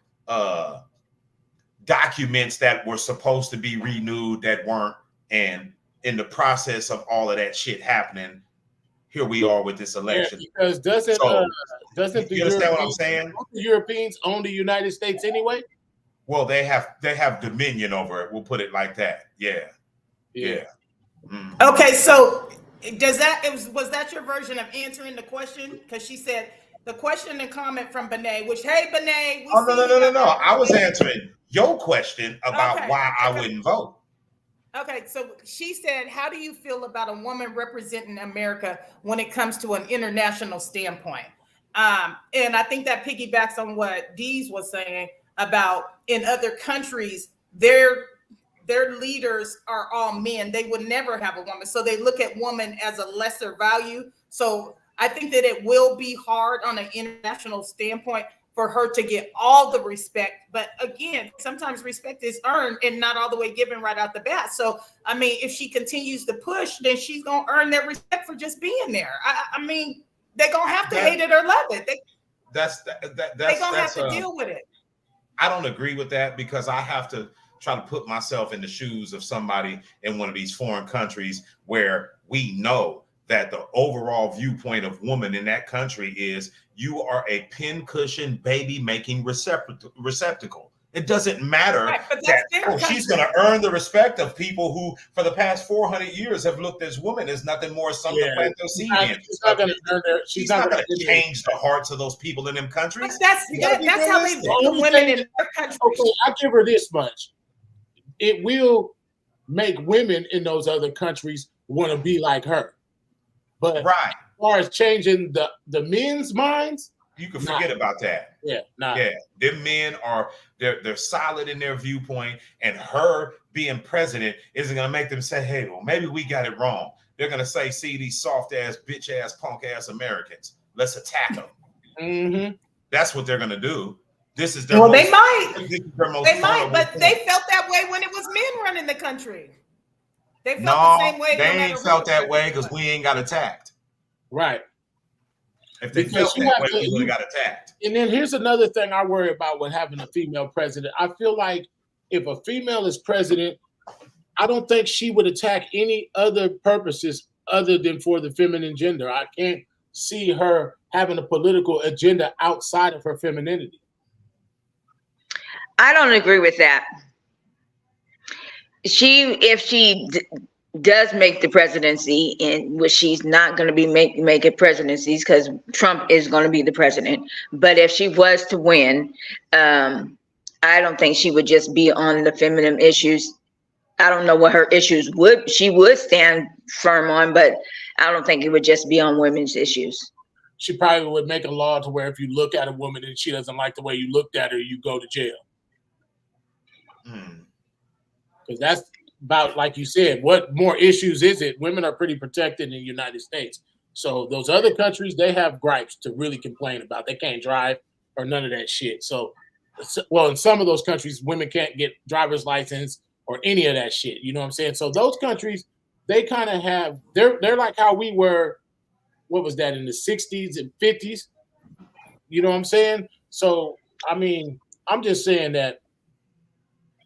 [SPEAKER 1] documents that were supposed to be renewed that weren't, and in the process of all of that shit happening, here we are with this election.
[SPEAKER 3] Yeah, because doesn't
[SPEAKER 1] you understand what I'm saying?
[SPEAKER 3] The Europeans own the United States anyway?
[SPEAKER 1] Well, they have dominion over it. We'll put it like that. Yeah. Mm-hmm.
[SPEAKER 2] Okay, so was that your version of answering the question? Because she said the question and comment from Benet, which, hey, Benet.
[SPEAKER 1] No. I was answering your question about why I wouldn't vote.
[SPEAKER 2] Okay, so she said, how do you feel about a woman representing America when it comes to an international standpoint? And I think that piggybacks on what Deez was saying about in other countries, their leaders are all men. They would never have a woman. So they look at woman as a lesser value. So I think that it will be hard on an international standpoint for her to get all the respect. But again, sometimes respect is earned and not all the way given right out the bat. So, I mean, if she continues to push, then she's going to earn that respect for just being there. I mean, they're going to have to hate it or love it. They're going to have to deal with it.
[SPEAKER 1] I don't agree with that, because I have to try to put myself in the shoes of somebody in one of these foreign countries where we know that the overall viewpoint of woman in that country is you are a pincushion baby making receptacle. It doesn't matter that she's going to earn the respect of people who, for the past 400 years, have looked at women as nothing more something to plant their seed in. She's not going to change the hearts of those people in them countries.
[SPEAKER 2] But that's how they view women in their countries.
[SPEAKER 3] Okay, I'll give her this much. It will make women in those other countries want to be like her. But as far as changing the men's minds,
[SPEAKER 1] you can forget about that.
[SPEAKER 3] Yeah,
[SPEAKER 1] them men are they're solid in their viewpoint, and her being president isn't gonna make them say, hey, well, maybe we got it wrong. They're gonna say, see these soft ass, bitch ass, punk ass Americans, let's attack them.
[SPEAKER 3] Mm-hmm.
[SPEAKER 1] That's what they're gonna do. This is their
[SPEAKER 2] they might, but they
[SPEAKER 1] point.
[SPEAKER 2] felt that way when it was men running the country. They felt the same way.
[SPEAKER 1] They ain't felt that way because we ain't got attacked.
[SPEAKER 3] Right.
[SPEAKER 1] If they felt that way, we would have got attacked.
[SPEAKER 3] And then here's another thing I worry about with having a female president. I feel like if a female is president, I don't think she would attack any other purposes other than for the feminine gender. I can't see her having a political agenda outside of her femininity.
[SPEAKER 5] I don't agree with that. If she does make the presidency, in which she's not going to be making presidencies because Trump is going to be the president. But if she was to win, I don't think she would just be on the feminine issues. I don't know what her issues she would stand firm on, but I don't think it would just be on women's issues.
[SPEAKER 3] She probably would make a law to where if you look at a woman and she doesn't like the way you looked at her, you go to jail. Because that's about, like you said, what more issues is it? Women are pretty protected in the United States. So those other countries, they have gripes to really complain about. They can't drive or none of that shit. So, well, in some of those countries, women can't get driver's license or any of that shit. You know what I'm saying? So those countries, they kind of have, they're like how we were, what was that, in the 60s and 50s? You know what I'm saying? So, I mean, I'm just saying that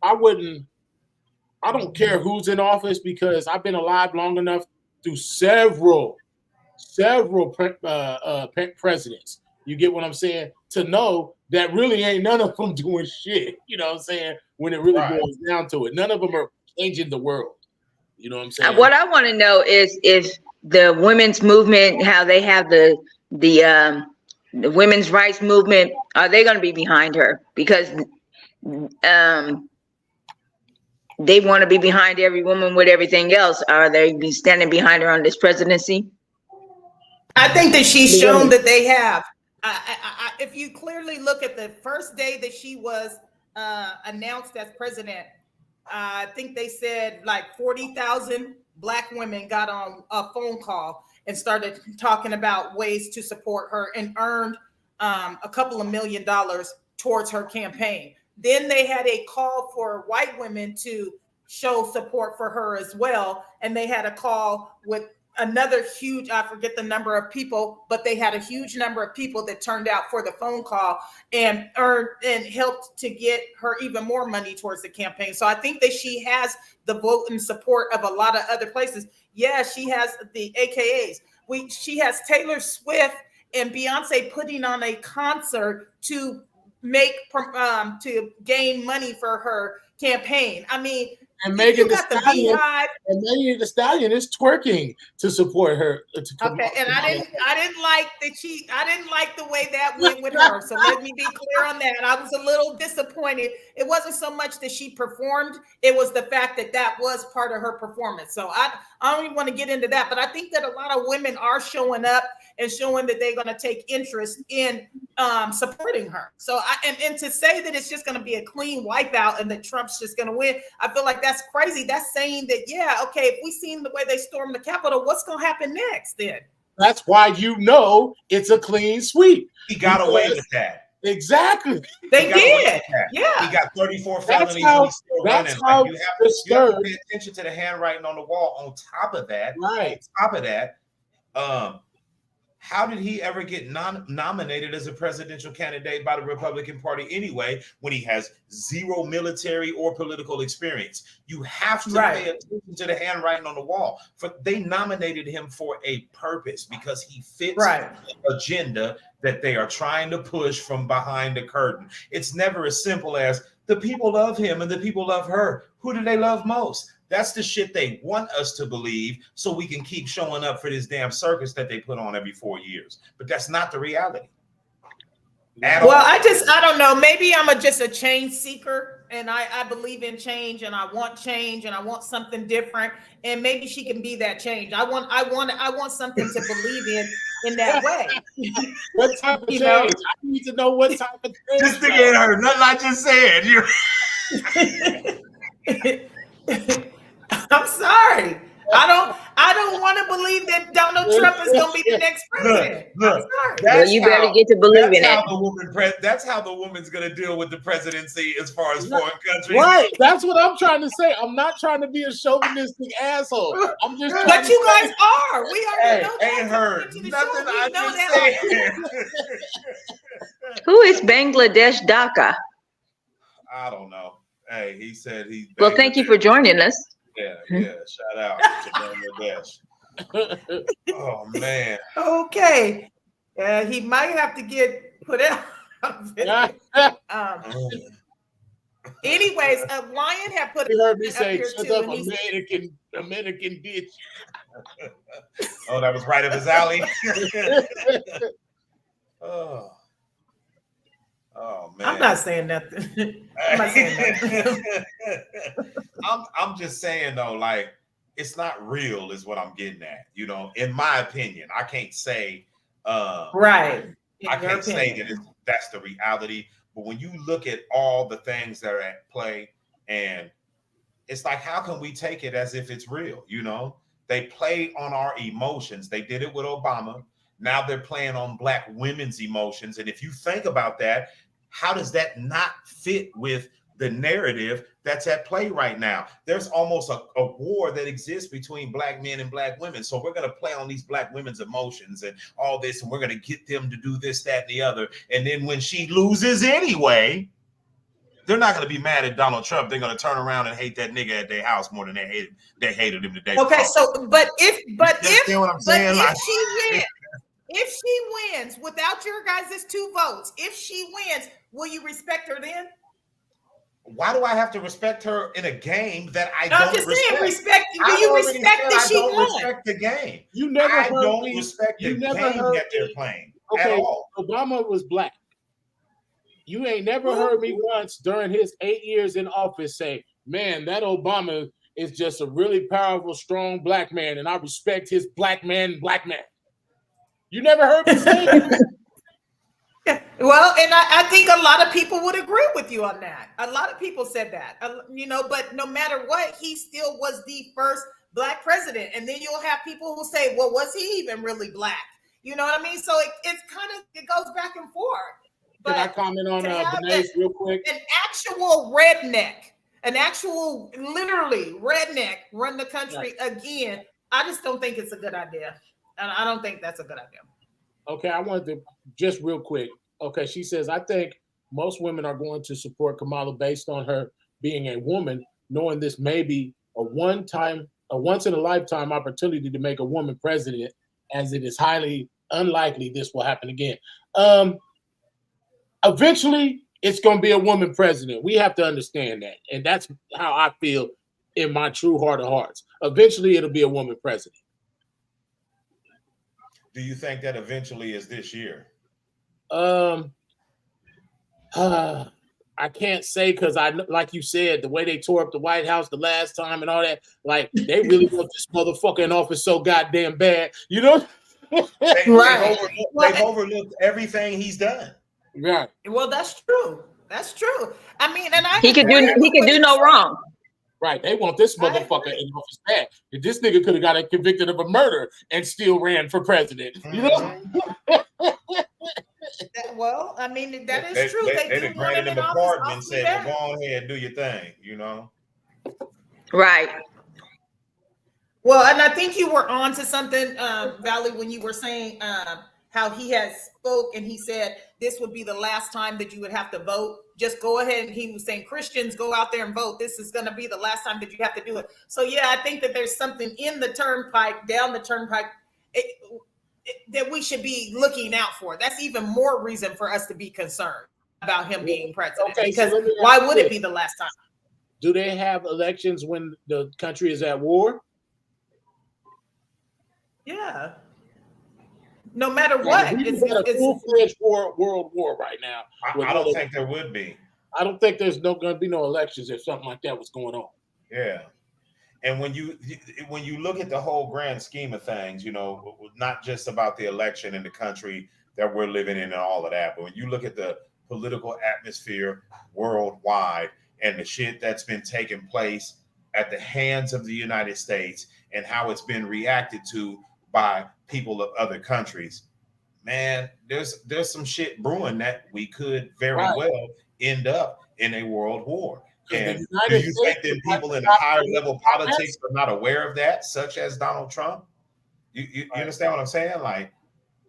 [SPEAKER 3] I don't care who's in office, because I've been alive long enough through several presidents. You get what I'm saying? To know that really ain't none of them doing shit. You know what I'm saying? When it really boils down to it, none of them are changing the world. You know what I'm saying?
[SPEAKER 5] What I want to know is if the women's movement, how they have the women's rights movement, are they going to be behind her? Because they want to be behind every woman with everything else. Are they be standing behind her on this presidency?
[SPEAKER 2] I think that she's shown that they have. If you clearly look at the first day that she was announced as president, I think they said like 40,000 Black women got on a phone call and started talking about ways to support her and earned a couple of $1 million towards her campaign. Then they had a call for white women to show support for her as well. And they had a call with another huge, I forget the number of people, but they had a huge number of people that turned out for the phone call and earned and helped to get her even more money towards the campaign. So I think that she has the vote and support of a lot of other places. Yeah, she has the AKAs. She has Taylor Swift and Beyonce putting on a concert to to gain money for her campaign. I mean,
[SPEAKER 3] and Megan Thee Stallion is twerking to support her.
[SPEAKER 2] Okay, and I didn't like the way that went with her. So let me be clear on that. I was a little disappointed. It wasn't so much that she performed; it was the fact that that was part of her performance. So I don't even want to get into that, but I think that a lot of women are showing up and showing that they're going to take interest in supporting her. So and to say that it's just going to be a clean wipeout and that Trump's just going to win, I feel like that's crazy. That's saying that, yeah, okay, if we seen the way they stormed the Capitol, what's going to happen next then?
[SPEAKER 3] That's why it's a clean sweep.
[SPEAKER 1] He got away with that.
[SPEAKER 3] Exactly.
[SPEAKER 2] They did.
[SPEAKER 1] Yeah. He got 34 felonies.
[SPEAKER 3] That's how
[SPEAKER 1] you have to pay attention to the handwriting on the wall. On top of that, how did he ever get nominated as a presidential candidate by the Republican Party anyway, when he has zero military or political experience? You have to pay attention to the handwriting on the wall. They nominated him for a purpose because he fits the agenda that they are trying to push from behind the curtain. It's never as simple as the people love him and the people love her. Who do they love most? That's the shit they want us to believe so we can keep showing up for this damn circus that they put on every 4 years. But that's not the reality.
[SPEAKER 2] Well, I don't know. Maybe I'm just a change seeker and I believe in change and I want something different. And maybe she can be that change. I want something to believe in that way.
[SPEAKER 3] What type of change? I need to know what type of change.
[SPEAKER 1] Just to get her. Nothing I just said.
[SPEAKER 2] I'm sorry. I don't want to believe that Donald Trump is going to be the next president.
[SPEAKER 1] Look,
[SPEAKER 5] well, you better get to believe in it.
[SPEAKER 1] That's how the woman's going to deal with the presidency as far as foreign countries.
[SPEAKER 3] Right. That's what I'm trying to say. I'm not trying to be a chauvinistic asshole. I'm just.
[SPEAKER 2] But you guys are. We already know that.
[SPEAKER 1] Ain't heard nothing I just said.
[SPEAKER 5] Who is Bangladesh Dhaka?
[SPEAKER 1] I don't know. Hey, he said he's.
[SPEAKER 5] Well, thank you for joining us.
[SPEAKER 1] Yeah. Shout out to Bangladesh. Oh man.
[SPEAKER 2] Okay. He might have to get put out. Anyways, Lion had put.
[SPEAKER 3] You heard me say, "Shut up, American bitch."
[SPEAKER 1] Oh, that was right up his alley. Oh man.
[SPEAKER 2] I'm not saying nothing.
[SPEAKER 1] I'm just saying though, like, it's not real is what I'm getting at. You know, in my opinion, I can't say I can't say that that's the reality. But when you look at all the things that are at play, and it's like, how can we take it as if it's real? You know, they play on our emotions. They did it with Obama. Now they're playing on Black women's emotions. And if you think about that, how does that not fit with the narrative that's at play right now? There's almost a war that exists between Black men and Black women. So we're going to play on these Black women's emotions and all this, and we're going to get them to do this, that, and the other. And then when she loses anyway, they're not going to be mad at Donald Trump. They're going to turn around and hate that nigga at their house more than they hated him today.
[SPEAKER 2] Okay, so but if
[SPEAKER 1] you know what I'm saying?
[SPEAKER 2] If she wins without your guys' 2 votes, if she wins, will you respect her then?
[SPEAKER 1] Why do I have to respect her in a game that I don't
[SPEAKER 2] I'm just
[SPEAKER 1] respect?
[SPEAKER 2] saying, respect. Do you respect that she won?
[SPEAKER 1] Respect the game.
[SPEAKER 3] You never
[SPEAKER 1] I
[SPEAKER 3] heard
[SPEAKER 1] don't
[SPEAKER 3] me.
[SPEAKER 1] respect the
[SPEAKER 3] You never
[SPEAKER 1] game
[SPEAKER 3] heard
[SPEAKER 1] that they're
[SPEAKER 3] me.
[SPEAKER 1] playing
[SPEAKER 3] Okay,
[SPEAKER 1] at all.
[SPEAKER 3] Obama was Black. You ain't never heard me once during his 8 years in office say, "Man, that Obama is just a really powerful, strong Black man, and I respect his black man." You never heard me say that.
[SPEAKER 2] Well, and I think a lot of people would agree with you on that. A lot of people said that, but no matter what, he still was the first Black president. And then you'll have people who say, well, was he even really Black? You know what I mean? So it goes back and forth.
[SPEAKER 3] Can I comment on Benes real quick?
[SPEAKER 2] An actual literally redneck run the country again. I just don't think it's a good idea. And I don't think that's a good idea.
[SPEAKER 3] Okay, I wanted to just real quick. Okay, she says, I think most women are going to support Kamala based on her being a woman, knowing this may be a once in a lifetime opportunity to make a woman president, as it is highly unlikely this will happen again. Eventually, it's going to be a woman president. We have to understand that. And that's how I feel in my true heart of hearts. Eventually, it'll be a woman president.
[SPEAKER 1] Do you think that eventually is this year?
[SPEAKER 3] I can't say, because like you said, the way they tore up the White House the last time and all that, like they really want this motherfucker in office so goddamn bad, you know?
[SPEAKER 1] They've overlooked everything he's done.
[SPEAKER 3] Right.
[SPEAKER 2] Well, that's true. That's true. I mean, and
[SPEAKER 5] he could do no wrong.
[SPEAKER 3] Right. They want this motherfucker in office bad. If this nigga could have got convicted of a murder and still ran for president, you know?
[SPEAKER 2] Well, I mean, that is true.
[SPEAKER 1] They granted him a pardon and said, well, go on ahead and do your thing, you know?
[SPEAKER 5] Right.
[SPEAKER 2] Well, and I think you were on to something, Valley, when you were saying how he has spoke and he said this would be the last time that you would have to vote. Just go ahead. And he was saying, Christians, go out there and vote. This is going to be the last time that you have to do it. So, yeah, I think that there's something in the turnpike, down the turnpike, that we should be looking out for. That's even more reason for us to be concerned about him being president. Okay, because so why would it be the last time?
[SPEAKER 3] Do they have elections when the country is at war?
[SPEAKER 2] Yeah. No matter what,
[SPEAKER 3] it's a full-fledged world war right now.
[SPEAKER 1] I don't think there would be.
[SPEAKER 3] I don't think there's going to be no elections if something like that was going on.
[SPEAKER 1] Yeah. And when you look at the whole grand scheme of things, you know, not just about the election in the country that we're living in and all of that, but when you look at the political atmosphere worldwide and the shit that's been taking place at the hands of the United States and how it's been reacted to by people of other countries, man, there's some shit brewing that we could very well end up in a world war. And do you think that people in higher level politics are not aware of that, such as Donald Trump? You understand what I'm saying? Like,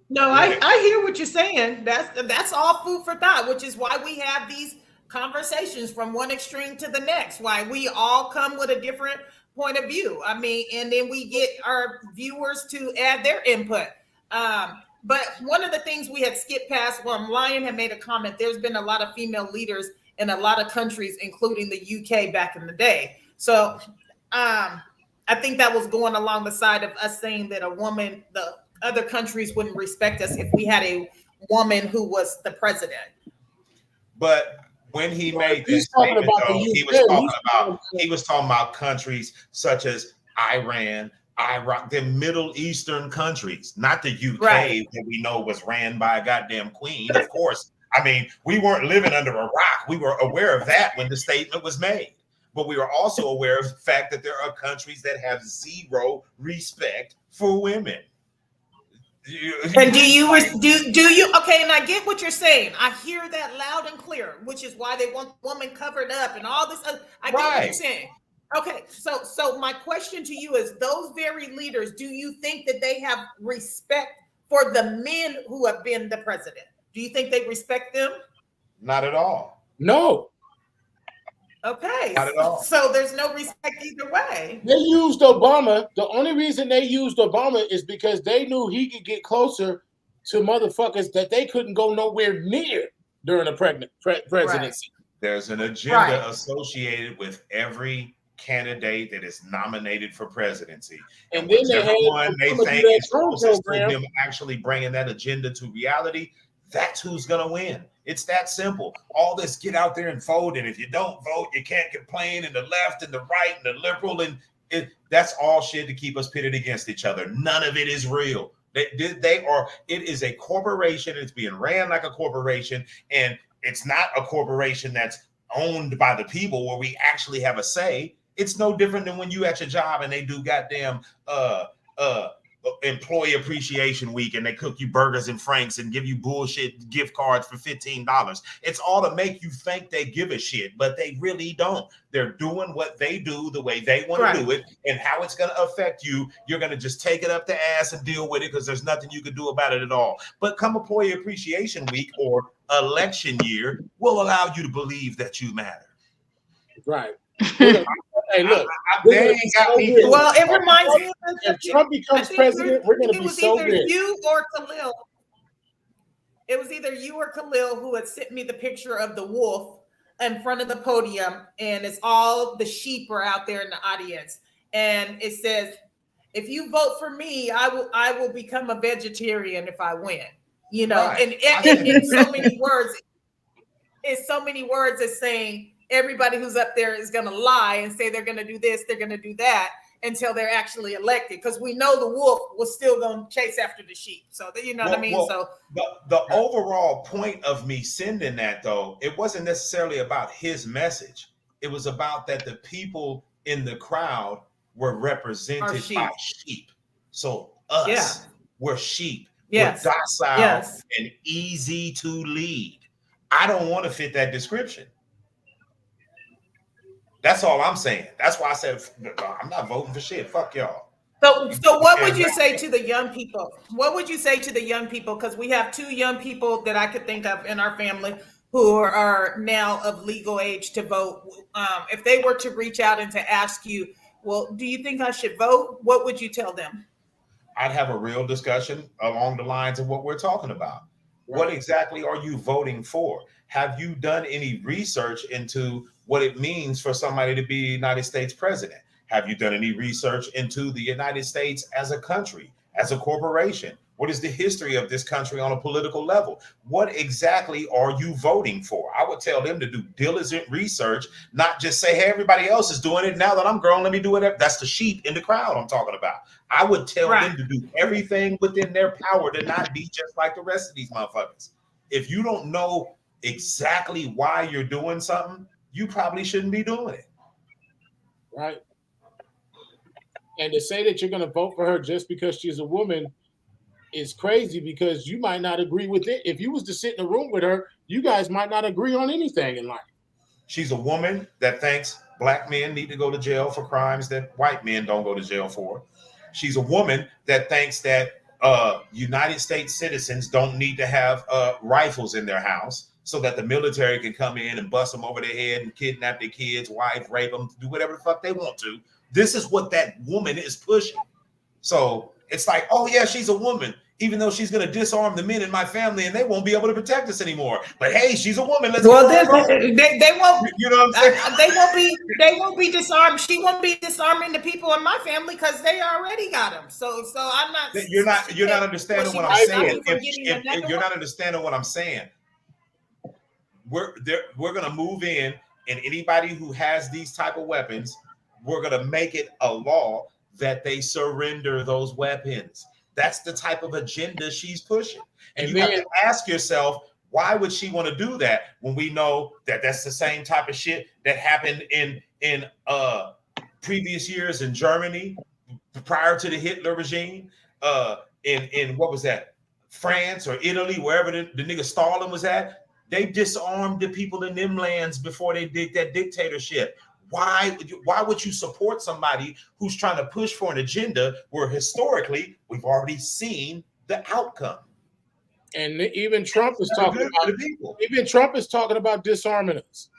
[SPEAKER 2] no, I hear what you're saying. That's all food for thought, which is why we have these conversations from one extreme to the next, why we all come with a different point of view. I mean, and then we get our viewers to add their input. But one of the things we had skipped past, Lion had made a comment, there's been a lot of female leaders in a lot of countries, including the UK back in the day. So I think that was going along the side of us saying that the other countries wouldn't respect us if we had a woman who was the president.
[SPEAKER 1] But when he made this statement, though, he was talking about countries such as Iran, Iraq, the Middle Eastern countries, not the UK that we know was ran by a goddamn queen, of course. I mean, we weren't living under a rock. We were aware of that when the statement was made. But we were also aware of the fact that there are countries that have zero respect for women.
[SPEAKER 2] And do you okay, and I get what you're saying. I hear that loud and clear, which is why they want women covered up and all this other, I get what you're saying. Okay, so my question to you is, those very leaders, do you think that they have respect for the men who have been the president? Do you think they respect them?
[SPEAKER 1] Not at all.
[SPEAKER 3] No.
[SPEAKER 2] Okay.
[SPEAKER 1] Not at all.
[SPEAKER 2] So there's no respect either way.
[SPEAKER 3] They used Obama. The only reason they used Obama is because they knew he could get closer to motherfuckers that they couldn't go nowhere near during a presidency.
[SPEAKER 1] Right. There's an agenda associated with every candidate that is nominated for presidency. And then they think is closest to him actually bringing that agenda to reality. That's who's going to win. It's that simple. All this get out there and vote, and if you don't vote, you can't complain, and the left and the right and the liberal, and that's all shit to keep us pitted against each other. None of it is real. They are. It is a corporation. It's being ran like a corporation, and it's not a corporation that's owned by the people where we actually have a say. It's no different than when you at your job and they do goddamn employee appreciation week and they cook you burgers and franks and give you bullshit gift cards for $15. It's all to make you think they give a shit, but they really don't. They're doing what they do the way they want to do it, and how it's going to affect you. You're going to just take it up the ass and deal with it because there's nothing you can do about it at all. But come employee appreciation week or election year will allow you to believe that you matter.
[SPEAKER 3] Right. Hey, look.
[SPEAKER 2] Well, it reminds me of
[SPEAKER 3] if Trump becomes president, we're going to be so good.
[SPEAKER 2] You or Khalil. It was either you or Khalil who had sent me the picture of the wolf in front of the podium, and it's all the sheep are out there in the audience, and it says, "If you vote for me, I will become a vegetarian if I win." You know, right. and in so many words, it's so many words as saying everybody who's up there is going to lie and say they're going to do this, they're going to do that until they're actually elected. Because we know the wolf was still going to chase after the sheep. So, you know what I mean? So
[SPEAKER 1] the overall point of me sending that, though, it wasn't necessarily about his message. It was about that the people in the crowd were represented by sheep. So us, we're sheep.
[SPEAKER 2] Yes.
[SPEAKER 1] We're docile and easy to lead. I don't want to fit that description. That's all I'm saying. That's why I said I'm not voting for shit. Fuck y'all.
[SPEAKER 2] So what would you say to the young people? What would you say to the young people? Because we have 2 young people that I could think of in our family who are now of legal age to vote. If they were to reach out and to ask you, well, do you think I should vote? What would you tell them?
[SPEAKER 1] I'd have a real discussion along the lines of what we're talking about. Right. What exactly are you voting for? Have you done any research into what it means for somebody to be United States president? Have you done any research into the United States as a country, as a corporation? What is the history of this country on a political level? What exactly are you voting for? I would tell them to do diligent research, not just say, hey, everybody else is doing it. Now that I'm grown, let me do it. That's the sheep in the crowd I'm talking about. I would tell them to do everything within their power to not be just like the rest of these motherfuckers. If you don't know exactly why you're doing something, you probably shouldn't be doing it.
[SPEAKER 3] Right. And to say that you're going to vote for her just because she's a woman is crazy, because you might not agree with it. If you was to sit in a room with her, you guys might not agree on anything in life.
[SPEAKER 1] She's a woman that thinks black men need to go to jail for crimes that white men don't go to jail for. She's a woman that thinks that United States citizens don't need to have rifles in their house so that the military can come in and bust them over their head and kidnap their kids, wife, rape them, do whatever the fuck they want to. This is what that woman is pushing. So it's like, oh yeah, she's a woman, even though she's going to disarm the men in my family and they won't be able to protect us anymore. But hey, she's a woman. Let's
[SPEAKER 2] they won't.
[SPEAKER 1] You know what I'm saying?
[SPEAKER 2] They won't be disarmed. She won't be disarming the people in my family because they already got them. So I'm not.
[SPEAKER 1] You're not understanding what I'm saying. If you're not understanding what I'm saying, we're going to move in, and anybody who has these type of weapons, we're going to make it a law that they surrender those weapons. That's the type of agenda she's pushing. And you have to ask yourself, why would she want to do that when we know that that's the same type of shit that happened in previous years in Germany prior to the Hitler regime, in what was that, France or Italy, wherever the nigga Stalin was at. They disarmed the people in them lands before they did that dictatorship. Why would you support somebody who's trying to push for an agenda where historically we've already seen the outcome?
[SPEAKER 3] And even Trump is talking about people. Even Trump is talking about disarming us.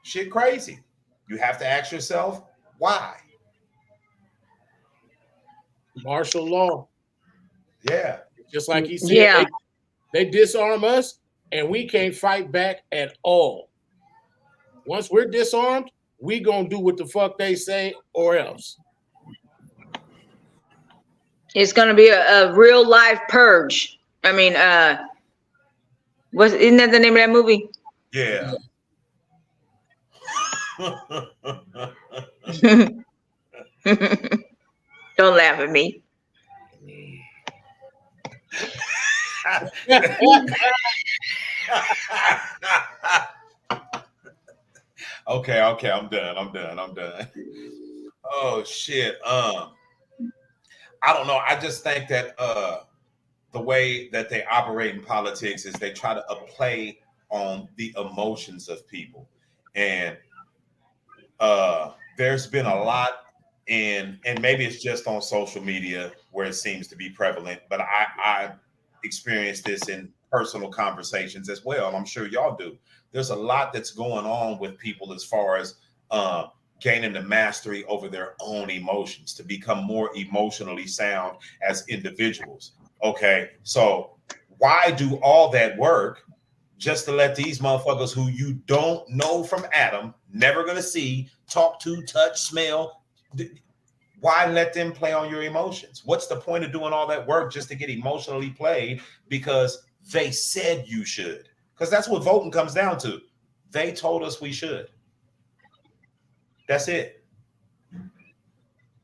[SPEAKER 1] Shit crazy. You have to ask yourself, why?
[SPEAKER 3] Martial law.
[SPEAKER 1] Yeah.
[SPEAKER 3] Just like he said, they disarm us and we can't fight back at all. Once we're disarmed, we gonna do what the fuck they say or else.
[SPEAKER 5] It's gonna be a real life purge. I mean, isn't that the name of that movie?
[SPEAKER 1] Yeah.
[SPEAKER 5] Don't laugh at me.
[SPEAKER 1] Okay, I'm done. Oh shit. I don't know. I just think that the way that they operate in politics is they try to play on the emotions of people. And there's been a lot and maybe it's just on social media where it seems to be prevalent, but I experienced this in personal conversations as well. And I'm sure y'all do. There's a lot that's going on with people as far as gaining the mastery over their own emotions to become more emotionally sound as individuals. Okay, so why do all that work just to let these motherfuckers who you don't know from Adam, never gonna see, talk to, touch, smell, why let them play on your emotions? What's the point of doing all that work just to get emotionally played because they said you should? Because that's what voting comes down to. They told us we should. That's it.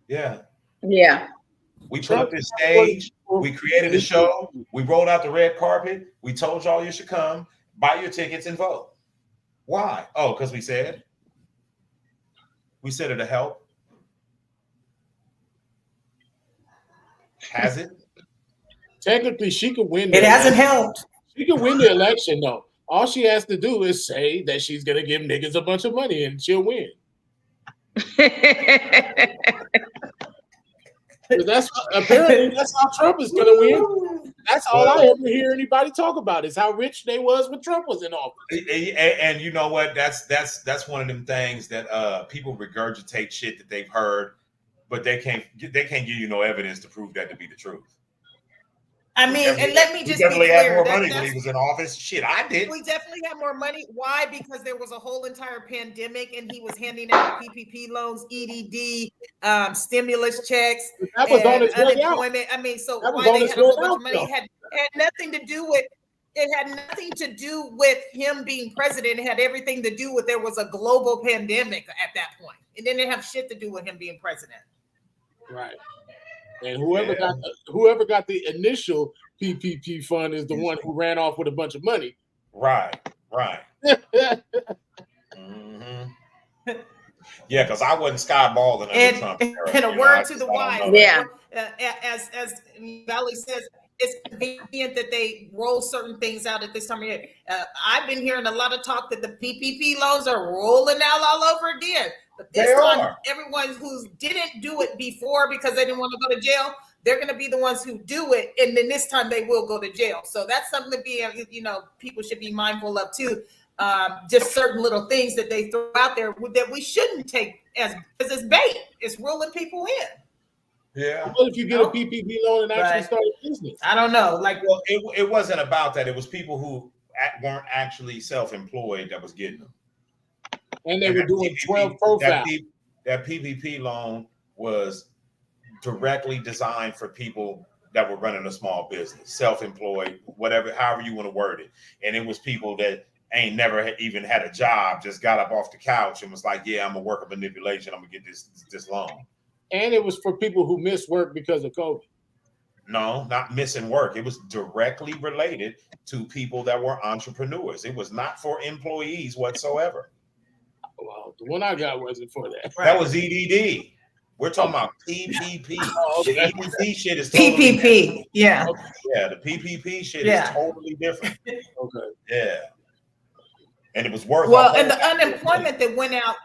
[SPEAKER 1] Yeah.
[SPEAKER 5] Yeah.
[SPEAKER 1] We put up this stage. We created a show. We rolled out the red carpet. We told y'all you should come, buy your tickets, and vote. Why? Oh, because we said it'll help. Has it?
[SPEAKER 3] Technically, she could win.
[SPEAKER 2] It hasn't helped.
[SPEAKER 3] She could win the election, though. All she has to do is say that she's going to give niggas a bunch of money and she'll win. That's apparently that's how Trump is going to win. That's all I ever hear anybody talk about is how rich they was when Trump was in office.
[SPEAKER 1] And you know what? That's one of them things that people regurgitate shit that they've heard, but they can't give you no evidence to prove that to be the truth.
[SPEAKER 2] I mean, and let me just be
[SPEAKER 1] definitely
[SPEAKER 2] clear.
[SPEAKER 1] had more money when he was in office. Shit, I did.
[SPEAKER 2] We definitely had more money. Why? Because there was a whole entire pandemic, and he was handing out PPP loans, EDD, stimulus checks,
[SPEAKER 3] that was on his
[SPEAKER 2] unemployment. I mean, so why they had a whole bunch of money? It had nothing to do with. It had nothing to do with him being president. It had everything to do with there was a global pandemic at that point. It didn't have shit to do with him being president.
[SPEAKER 3] Right. And whoever got the initial PPP fund is the one who ran off with a bunch of money.
[SPEAKER 1] Right. Mm-hmm. Yeah, because I wasn't skyballing under Trump.
[SPEAKER 2] And a word to the wise.
[SPEAKER 5] Yeah.
[SPEAKER 2] As Valley says, it's convenient that they roll certain things out at this time of year. I've been hearing a lot of talk that the PPP loans are rolling out all over again. But this time, everyone who didn't do it before because they didn't want to go to jail, they're going to be the ones who do it. And then this time they will go to jail. So that's something to be, people should be mindful of too. Just certain little things that they throw out there that we shouldn't take as it's bait. It's ruling people in.
[SPEAKER 1] Yeah.
[SPEAKER 3] What if you get a PPP loan and actually start a business?
[SPEAKER 2] I don't know.
[SPEAKER 1] Well, it wasn't about that. It was people who weren't actually self-employed that was getting them.
[SPEAKER 3] And they were doing 12 profiles.
[SPEAKER 1] That PPP loan was directly designed for people that were running a small business, self-employed, whatever, however you want to word it. And it was people that ain't never even had a job, just got up off the couch and was like, yeah, I'm gonna work a manipulation. I'm gonna get this loan. And
[SPEAKER 3] it was for people who missed work because of COVID.
[SPEAKER 1] No, not missing work. It was directly related to people that were entrepreneurs. It was not for employees whatsoever.
[SPEAKER 3] Well, the one I got wasn't for that.
[SPEAKER 1] That was EDD. We're talking about PPP. The EDD shit is
[SPEAKER 2] totally PPP. Different. Yeah.
[SPEAKER 1] Yeah, the PPP shit is totally different.
[SPEAKER 3] Okay.
[SPEAKER 1] Yeah. And it was worth.
[SPEAKER 2] Well, and the unemployment that went out.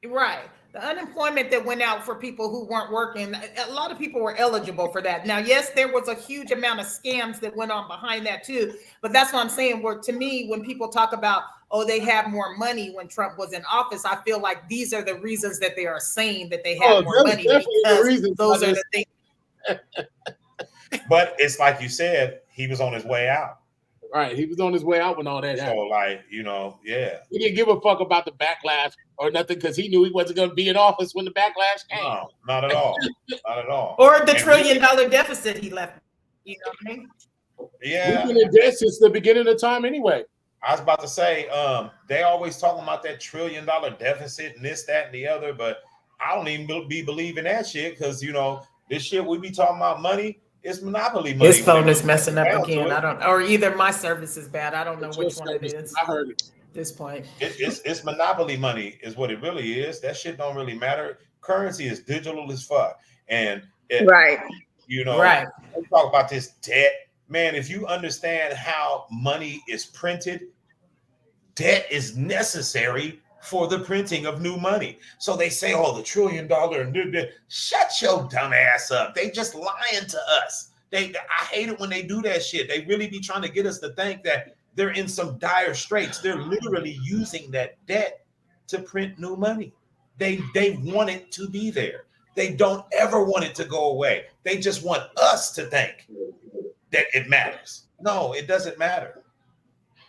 [SPEAKER 2] Right. The unemployment that went out for people who weren't working, a lot of people were eligible for that. Now, yes, there was a huge amount of scams that went on behind that too. But that's what I'm saying. Where to me, when people talk about, oh, they have more money when Trump was in office, I feel like these are the reasons that they are saying that they have more money because those are the things.
[SPEAKER 1] But it's like you said, he was on his way out.
[SPEAKER 3] Right. He was on his way out when all that happened.
[SPEAKER 1] So, like, yeah.
[SPEAKER 3] He didn't give a fuck about the backlash or nothing because he knew he wasn't going to be in office when the backlash came.
[SPEAKER 1] No, not at all. Not at all.
[SPEAKER 2] Or the $1 trillion deficit he left. You know what I mean?
[SPEAKER 1] Yeah.
[SPEAKER 3] We've been in debt since the beginning of time anyway.
[SPEAKER 1] I was about to say, they always talking about that $1 trillion deficit and this, that, and the other, but I don't even be believing that shit because, this shit we be talking about money, It's monopoly money.
[SPEAKER 2] His phone is messing up
[SPEAKER 1] Down to
[SPEAKER 2] again.
[SPEAKER 1] it.
[SPEAKER 2] I don't, or either my service is bad. I don't know
[SPEAKER 3] It's
[SPEAKER 2] which
[SPEAKER 3] your
[SPEAKER 2] one it
[SPEAKER 3] service.
[SPEAKER 2] is
[SPEAKER 3] I heard it.
[SPEAKER 2] at this point.
[SPEAKER 1] It's monopoly money is what it really is. That shit don't really matter. Currency is digital as fuck. And
[SPEAKER 5] Right.
[SPEAKER 1] you know,
[SPEAKER 2] Right.
[SPEAKER 1] we talk about this debt. Man, if you understand how money is printed, debt is necessary for the printing of new money. So they say, oh, the $1 trillion and shut your dumb ass up. They just lying to us. I hate it when they do that shit. They really be trying to get us to think that they're in some dire straits. They're literally using that debt to print new money. They want it to be there. They don't ever want it to go away. They just want us to think that it matters. No, it doesn't matter.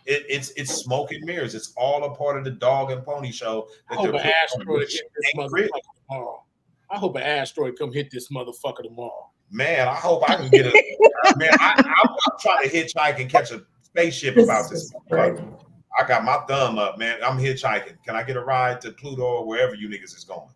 [SPEAKER 1] It's smoke and mirrors. It's all a part of the dog and pony show.
[SPEAKER 3] I hope an asteroid hit this motherfucker tomorrow. I hope an asteroid come hit this motherfucker tomorrow.
[SPEAKER 1] Man, I hope I can get a man. I'm trying to hitchhike and catch a spaceship about this.
[SPEAKER 2] Right.
[SPEAKER 1] I got my thumb up, man. I'm hitchhiking. Can I get a ride to Pluto or wherever you niggas is going?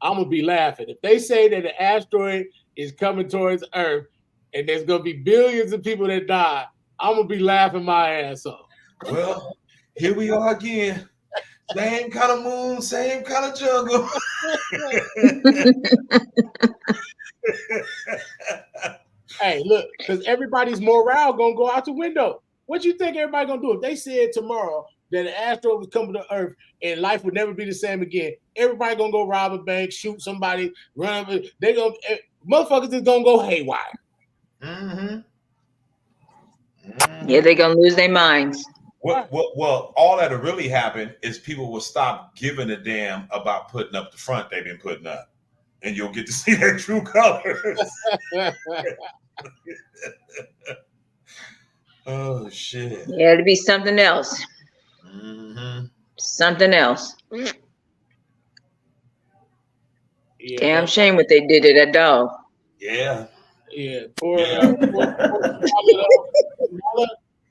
[SPEAKER 3] I'm gonna be laughing if they say that an asteroid is coming towards Earth and there's gonna be billions of people that die. I'm gonna be laughing my ass off.
[SPEAKER 1] Well, here we are again. Same kind of moon, same kind of jungle.
[SPEAKER 3] Hey, look, because everybody's morale gonna go out the window. What you think everybody gonna do if they said tomorrow that an asteroid was coming to Earth and life would never be the same again? Everybody gonna go rob a bank, shoot somebody, run. They gonna motherfuckers is gonna go haywire.
[SPEAKER 1] Mm-hmm.
[SPEAKER 5] Yeah, they're gonna lose their minds.
[SPEAKER 1] Well, all that'll really happen is people will stop giving a damn about putting up the front they've been putting up, and you'll get to see their true colors. Oh shit!
[SPEAKER 5] Yeah, it'll be something else.
[SPEAKER 1] Mm-hmm.
[SPEAKER 5] Something else.
[SPEAKER 3] Yeah,
[SPEAKER 5] Damn shame what they did to that dog.
[SPEAKER 1] Yeah.
[SPEAKER 3] Yeah, poor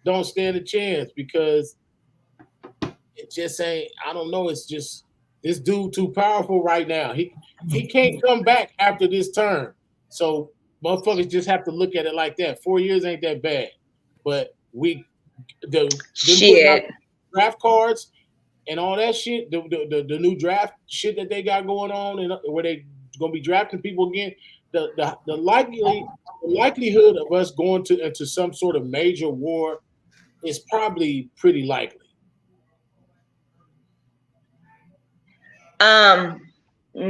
[SPEAKER 3] don't stand a chance because it just ain't. I don't know. It's just this dude too powerful right now. He can't come back after this term. So motherfuckers just have to look at it like that. 4 years ain't that bad, but the
[SPEAKER 5] Shit.
[SPEAKER 3] draft cards and all that shit. The new draft shit that they got going on and where they gonna be drafting people again. The likelihood of us going into some sort of major war is probably pretty likely.
[SPEAKER 5] No,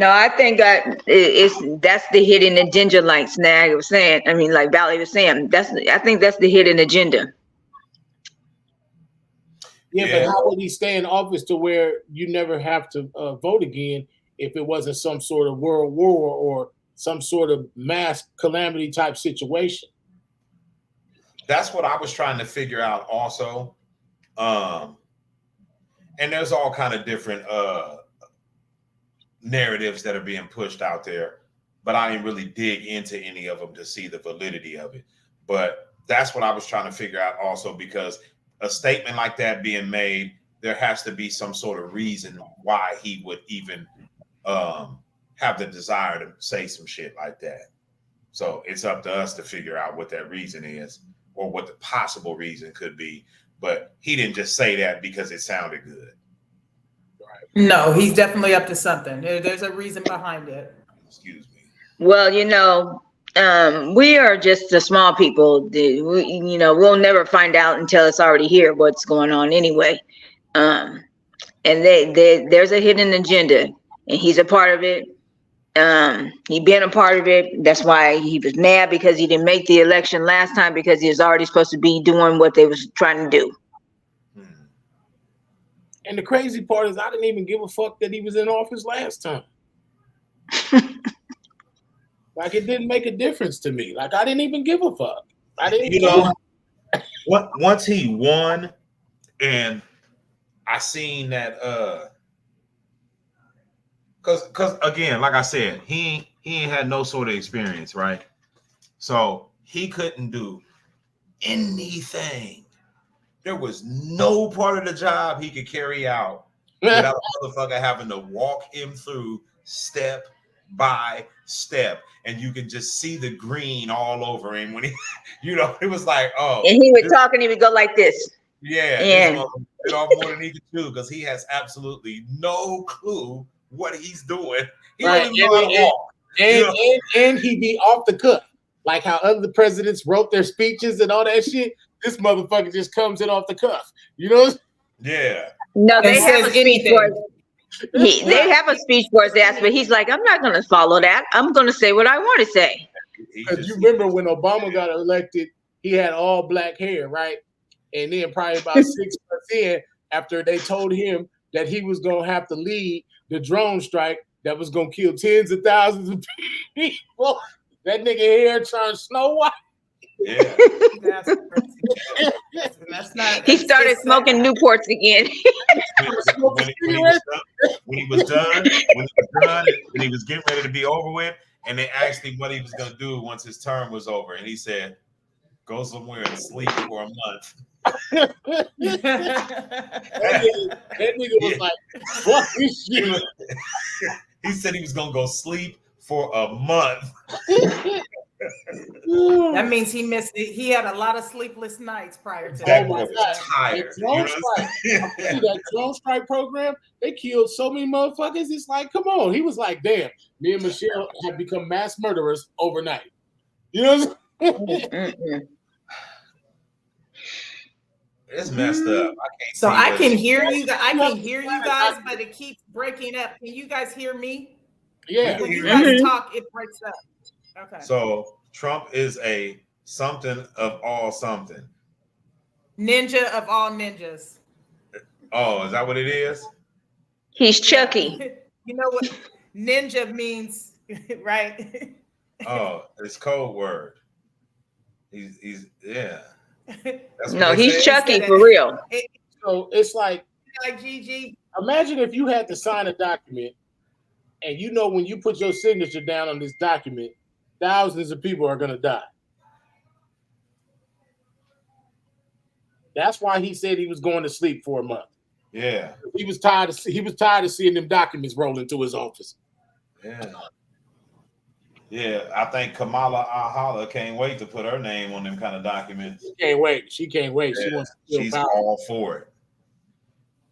[SPEAKER 5] I think that's the hidden agenda, like Snag was saying. I mean, like Valley was saying. I think that's the hidden agenda.
[SPEAKER 3] Yeah, but how would he stay in office to where you never have to vote again if it wasn't some sort of world war or some sort of mass calamity type situation?
[SPEAKER 1] That's what I was trying to figure out also. And there's all kind of different narratives that are being pushed out there, but I didn't really dig into any of them to see the validity of it. But that's what I was trying to figure out also, because a statement like that being made, there has to be some sort of reason why he would even have the desire to say some shit like that. So it's up to us to figure out what that reason is or what the possible reason could be. But he didn't just say that because it sounded good.
[SPEAKER 2] No, he's definitely up to something. There's a reason behind it.
[SPEAKER 1] Excuse me.
[SPEAKER 5] Well, we are just the small people. We'll never find out until it's already here what's going on anyway. And there's a hidden agenda, and he's a part of it. He been a part of it. That's why he was mad because he didn't make the election last time, because he was already supposed to be doing what they was trying to do.
[SPEAKER 3] And the crazy part is I didn't even give a fuck that he was in office last time. Like, it didn't make a difference to me. Like, I didn't even give a fuck. I didn't.
[SPEAKER 1] Once he won, and I seen that because again, like I said, he ain't had no sort of experience, right? So he couldn't do anything. There was no part of the job he could carry out without a motherfucker having to walk him through step by step, and you could just see the green all over him when he, it was like, oh.
[SPEAKER 5] And he would talk and he would go like this.
[SPEAKER 1] Yeah. Bit off more than he could chew because he has absolutely no clue what he's doing. He
[SPEAKER 3] Right.
[SPEAKER 1] don't even know how to walk.
[SPEAKER 3] And he be off the cuff. Like how other presidents wrote their speeches and all that shit. This motherfucker just comes in off the cuff. You know?
[SPEAKER 1] Yeah.
[SPEAKER 5] No, they
[SPEAKER 2] And
[SPEAKER 5] have a
[SPEAKER 2] says
[SPEAKER 5] speech
[SPEAKER 2] anything.
[SPEAKER 5] for they have a speech for his ass, but he's like, I'm not going to follow that. I'm going to say what I want to say.
[SPEAKER 3] Because you remember when Obama got elected, he had all black hair, right? And then probably about 6 months in, after they told him that he was going to have to lead the drone strike that was going to kill tens of thousands of people, that nigga hair turned Snow White.
[SPEAKER 1] Yeah.
[SPEAKER 2] That's not.
[SPEAKER 5] He started smoking Newports again.
[SPEAKER 1] When he was done, and he was getting ready to be over with, and they asked him what he was going to do once his term was over, and he said, "Go somewhere and sleep for a month."
[SPEAKER 3] That nigga was like, "Fuck this shit."
[SPEAKER 1] He said he was going to go sleep for a month.
[SPEAKER 2] That means he missed it. He had a lot of sleepless nights prior to
[SPEAKER 1] That
[SPEAKER 2] that.
[SPEAKER 1] was tired.
[SPEAKER 3] That drone strike program, they killed so many motherfuckers. It's like, come on. He was like, damn, me and Michelle have become mass murderers overnight. You know what I'm saying?
[SPEAKER 1] It's messed up.
[SPEAKER 2] So I can hear you. I can hear you guys, but it keeps breaking up. Can you guys hear me?
[SPEAKER 3] Yeah.
[SPEAKER 2] When you guys talk, it breaks up. Okay.
[SPEAKER 1] So Trump is a something of all something.
[SPEAKER 2] Ninja of all ninjas.
[SPEAKER 1] Oh, is that what it is?
[SPEAKER 5] He's Chucky.
[SPEAKER 2] You know what ninja means, right?
[SPEAKER 1] Oh, it's code word. He's yeah.
[SPEAKER 5] No, he's Chucky for real.
[SPEAKER 3] So it's like
[SPEAKER 2] Gigi.
[SPEAKER 3] Imagine if you had to sign a document and you know when you put your signature down on this document, thousands of people are going to die. That's why he said he was going to sleep for a month.
[SPEAKER 1] Yeah.
[SPEAKER 3] He was tired of seeing them documents roll into his office.
[SPEAKER 1] Yeah. Yeah, I think Kamala Ahala can't wait to put her name on them kind of documents.
[SPEAKER 3] She can't wait. She can't wait.
[SPEAKER 1] Yeah.
[SPEAKER 3] She wants to
[SPEAKER 1] She's all for it.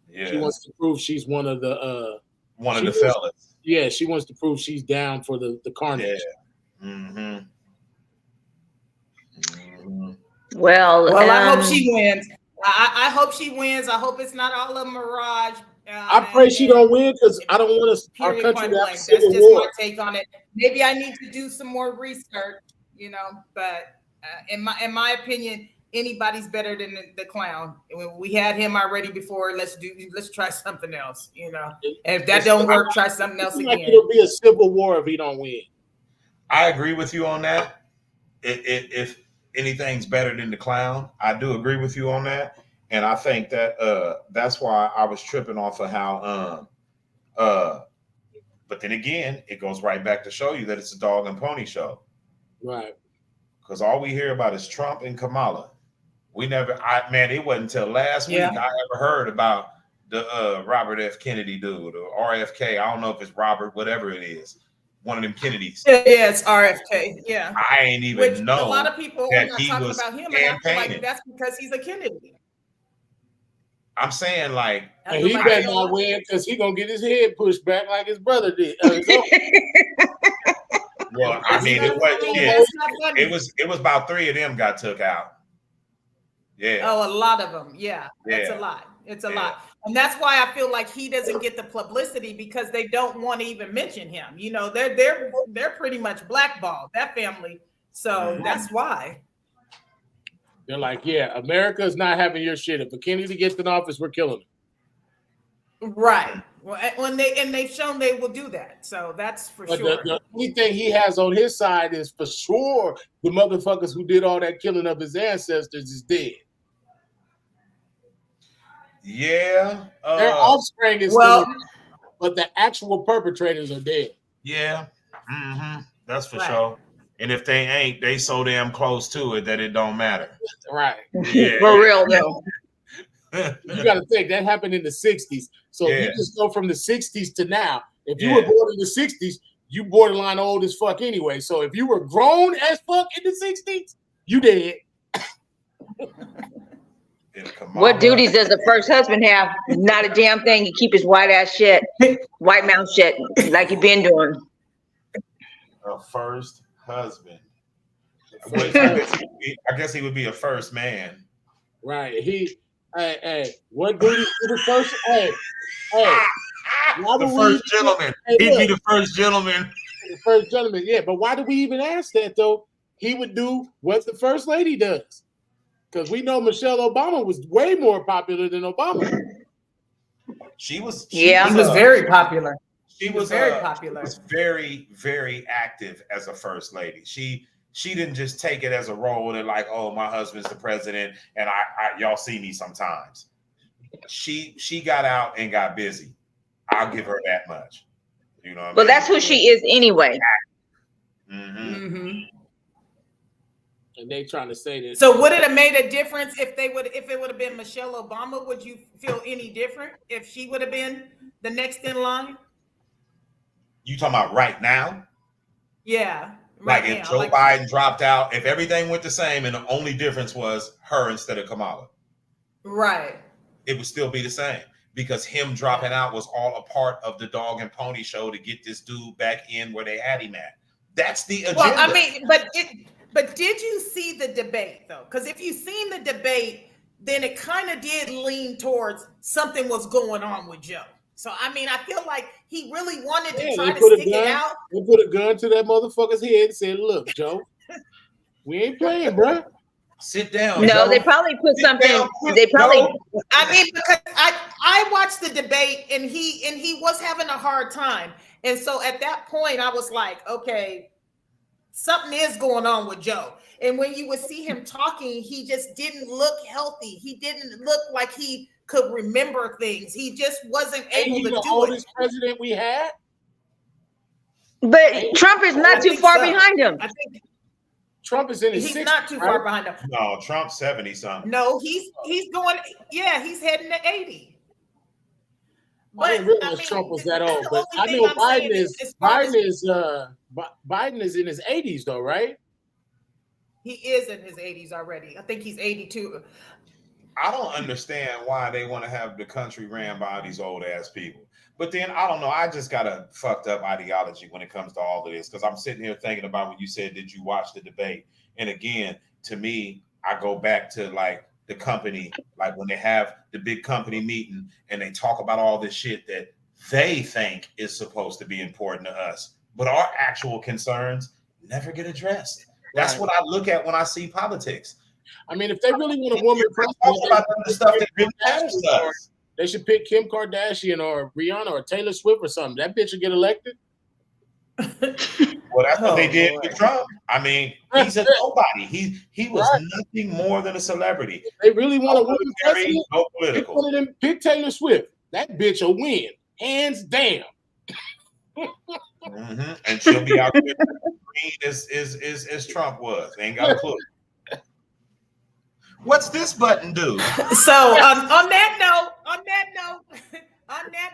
[SPEAKER 1] Yeah.
[SPEAKER 3] She wants to prove she's one of the
[SPEAKER 1] fellas.
[SPEAKER 3] Yeah, she wants to prove she's down for the carnage.
[SPEAKER 1] Yeah. Mm-hmm. Mm-hmm.
[SPEAKER 5] Well,
[SPEAKER 2] I hope she wins. I hope she wins. I hope it's not all a mirage.
[SPEAKER 3] I pray she don't win because I don't want our country to have a civil
[SPEAKER 2] That's just
[SPEAKER 3] war.
[SPEAKER 2] my take on it. Maybe I need to do some more research, but in my opinion, anybody's better than the clown. We had him already before. Let's try something else. And if that don't work, try something else again.
[SPEAKER 3] It'll be a civil war if he don't win.
[SPEAKER 1] I agree with you on that. If anything's better than the clown, I do agree with you on that. And I think that that's why I was tripping off of how but then again, it goes right back to show you that it's a dog and pony show.
[SPEAKER 3] Right.
[SPEAKER 1] Because all we hear about is Trump and Kamala. It wasn't until last week I ever heard about the Robert F. Kennedy dude or RFK. I don't know if it's Robert, whatever it is. One of them Kennedys.
[SPEAKER 2] Yeah, it's RFK. Yeah.
[SPEAKER 1] I ain't even know.
[SPEAKER 2] A lot of people are not talking about him, and I feel like that's because he's a Kennedy.
[SPEAKER 1] I'm saying like
[SPEAKER 3] and he better not win because he gonna get his head pushed back like his brother did.
[SPEAKER 1] Well, I mean, it was about 3 of them got took out. Yeah.
[SPEAKER 2] Oh, a lot of them. Yeah, that's a lot. It's a lot, and that's why I feel like he doesn't get the publicity because they don't want to even mention him. They're pretty much blackballed, that family. So that's why.
[SPEAKER 3] They're like, yeah, America is not having your shit. If a Kennedy gets in office, we're killing him.
[SPEAKER 2] Right. Well, they've shown they will do that. So that's for sure.
[SPEAKER 3] The only thing he has on his side is for sure the motherfuckers who did all that killing of his ancestors is dead.
[SPEAKER 1] Yeah.
[SPEAKER 3] Their offspring is still, but the actual perpetrators are dead.
[SPEAKER 1] Yeah. Mm-hmm. That's for sure. And if they ain't, they so damn close to it that it don't matter.
[SPEAKER 3] Right.
[SPEAKER 1] Yeah.
[SPEAKER 5] For real though.
[SPEAKER 3] You got to think that happened in the 60s. So if you just go from the 60s to now, if you were born in the 60s, you borderline old as fuck anyway. So if you were grown as fuck in the 60s, you dead.
[SPEAKER 5] What duties does the first husband have? Not a damn thing. He keep his white ass shut, white mouth shut, like he been doing.
[SPEAKER 1] A first husband. I guess he would be a first man.
[SPEAKER 3] Right. Hey, what duty to the first? Hey.
[SPEAKER 1] The first gentleman. He'd be the first gentleman.
[SPEAKER 3] The first gentleman, yeah. But why do we even ask that though? He would do what the first lady does. Because we know Michelle Obama was way more popular than Obama.
[SPEAKER 1] She was
[SPEAKER 2] very popular.
[SPEAKER 1] She was
[SPEAKER 2] very popular.
[SPEAKER 1] She was very, very active as a first lady. She didn't just take it as a role and like, oh, my husband's the president, and I y'all see me sometimes. She got out and got busy. I'll give her that much. You know what I mean?
[SPEAKER 5] Well, that's who she is anyway.
[SPEAKER 3] And they trying to say this.
[SPEAKER 2] So would it have made a difference if it would have been Michelle Obama? Would you feel any different if she would have been the next in line?
[SPEAKER 1] You talking about right now?
[SPEAKER 2] Yeah.
[SPEAKER 1] Like if Joe Biden dropped out, if everything went the same and the only difference was her instead of Kamala.
[SPEAKER 2] Right.
[SPEAKER 1] It would still be the same because him dropping out was all a part of the dog and pony show to get this dude back in where they had him at. That's the agenda.
[SPEAKER 2] Well, I mean, but did you see the debate though? Because if you seen the debate, then it kind of did lean towards something was going on with Joe. So I mean, I feel like he really wanted to try to stick it out.
[SPEAKER 3] They put a gun to that motherfucker's head and said, "Look, Joe, we ain't playing, bro.
[SPEAKER 1] Sit down."
[SPEAKER 5] No,
[SPEAKER 1] Joe.
[SPEAKER 5] they probably put something. They probably.
[SPEAKER 1] No.
[SPEAKER 2] I mean, because I watched the debate and he was having a hard time, and so at that point I was like, okay, something is going on with Joe. And when you would see him talking, he just didn't look healthy. He didn't look like he could remember things. He just wasn't able to do it.
[SPEAKER 3] The oldest president we had.
[SPEAKER 5] But Trump is not too far behind him.
[SPEAKER 2] I think
[SPEAKER 3] Trump is in his 60s.
[SPEAKER 2] He's not too far behind him.
[SPEAKER 1] No, Trump's 70 something.
[SPEAKER 2] No, he's going. Yeah, he's heading to 80.
[SPEAKER 3] I didn't realize Trump was that old, but I know Biden is in his 80s though, right?
[SPEAKER 2] He is in his 80s already. I think he's 82.
[SPEAKER 1] I don't understand why they want to have the country ran by these old ass people. But then I don't know. I just got a fucked up ideology when it comes to all of this because I'm sitting here thinking about when you said, "Did you watch the debate?" And again, to me, I go back to like the company, like when they have the big company meeting and they talk about all this shit that they think is supposed to be important to us, but our actual concerns never get addressed. That's what I look at when I see politics.
[SPEAKER 3] I mean, if they really want a woman
[SPEAKER 1] talk about the stuff that really matters to us.
[SPEAKER 3] They should pick Kim Kardashian or Rihanna or Taylor Swift or something. That bitch will get elected.
[SPEAKER 1] Well, that's what they did with Trump. I mean, he's a nobody. He was nothing more than a celebrity.
[SPEAKER 3] If they really want a woman president,
[SPEAKER 1] no political.
[SPEAKER 3] Pick Taylor Swift. That bitch will win, hands down.
[SPEAKER 1] And she'll be out there green as Trump was. Ain't got a clue. What's this button do?
[SPEAKER 2] So on that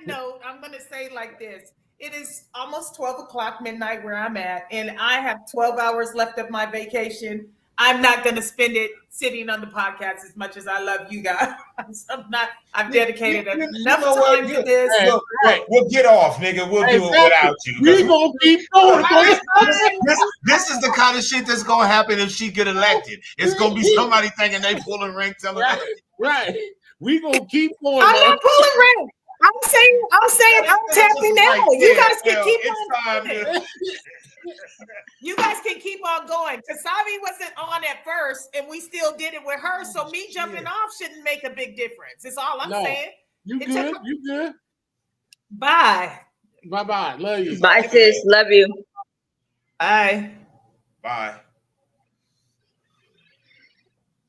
[SPEAKER 2] note, I'm going to say like this. It is almost 12 o'clock midnight where I'm at, and I have 12 hours left of my vacation. I'm not going to spend it sitting on the podcast as much as I love you guys. I've dedicated enough time to this.
[SPEAKER 1] We'll get off, nigga. We'll do it without you.
[SPEAKER 3] We gonna keep going.
[SPEAKER 1] This is the kind of shit that's gonna happen if she get elected. It's gonna be somebody thinking they pulling rank.
[SPEAKER 3] Right. We gonna keep going.
[SPEAKER 2] I'm not pulling rank. I'm saying I'm tapping out. You guys can keep on going. You guys can keep on going. Kasabi wasn't on at first, and we still did it with her. So me jumping off shouldn't make a big difference. It's all I'm saying.
[SPEAKER 3] You good? You good?
[SPEAKER 2] Bye.
[SPEAKER 3] Bye. Love you.
[SPEAKER 5] Bye, sis. Love you.
[SPEAKER 2] Bye.
[SPEAKER 1] Bye.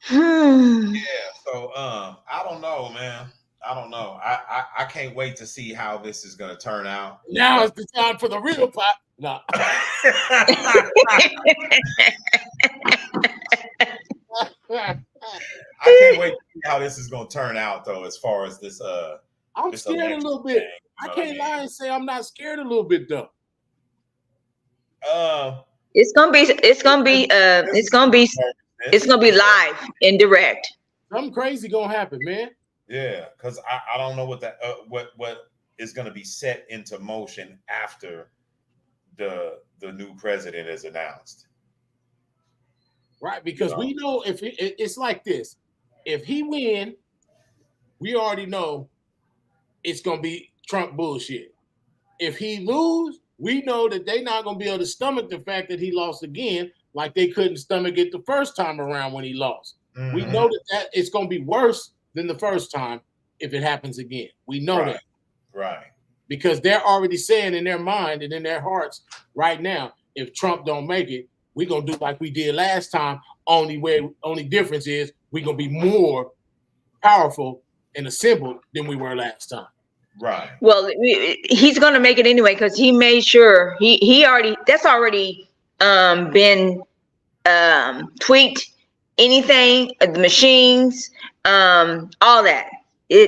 [SPEAKER 1] So I don't know, man. I don't know. I can't wait to see how this is gonna turn out.
[SPEAKER 3] Now is the time for the real pop. No.
[SPEAKER 1] I can't wait to see how this is gonna turn out, though. As far as this,
[SPEAKER 3] I'm scared a little bit. I can't lie and say I'm not scared a little bit, though.
[SPEAKER 5] It's gonna be live and direct.
[SPEAKER 3] Something crazy gonna happen, man.
[SPEAKER 1] Yeah, because I don't know what that what is going to be set into motion after the new president is announced.
[SPEAKER 3] Right, because we know if it's like this, if he win, we already know it's gonna be Trump bullshit. If he lose, we know that they're not gonna be able to stomach the fact that he lost again, like they couldn't stomach it the first time around when he lost. Mm-hmm. We know that it's gonna be worse than the first time if it happens again. We know that.
[SPEAKER 1] Right.
[SPEAKER 3] Because they're already saying in their mind and in their hearts right now, if Trump don't make it, we're gonna do like we did last time. Only difference is we're gonna be more powerful and assembled than we were last time.
[SPEAKER 1] Right.
[SPEAKER 5] Well, he's gonna make it anyway because he made sure he already been tweaked. Anything, the machines, all that.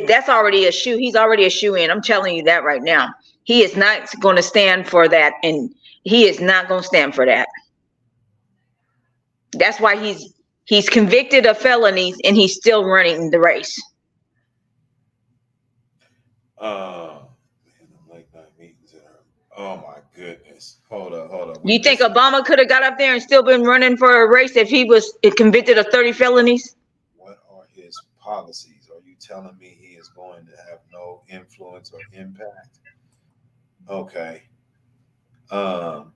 [SPEAKER 5] That's already a shoe. He's already a shoe in. I'm telling you that right now. He is not going to stand for that, and he is not going to stand for that. That's why he's convicted of felonies and he's still running the race.
[SPEAKER 1] Oh my goodness! Hold up.
[SPEAKER 5] You think Obama could have got up there and still been running for a race if he was convicted of 30 felonies?
[SPEAKER 1] What are his policies? Are you telling me he is going to have no influence or impact? Okay. No,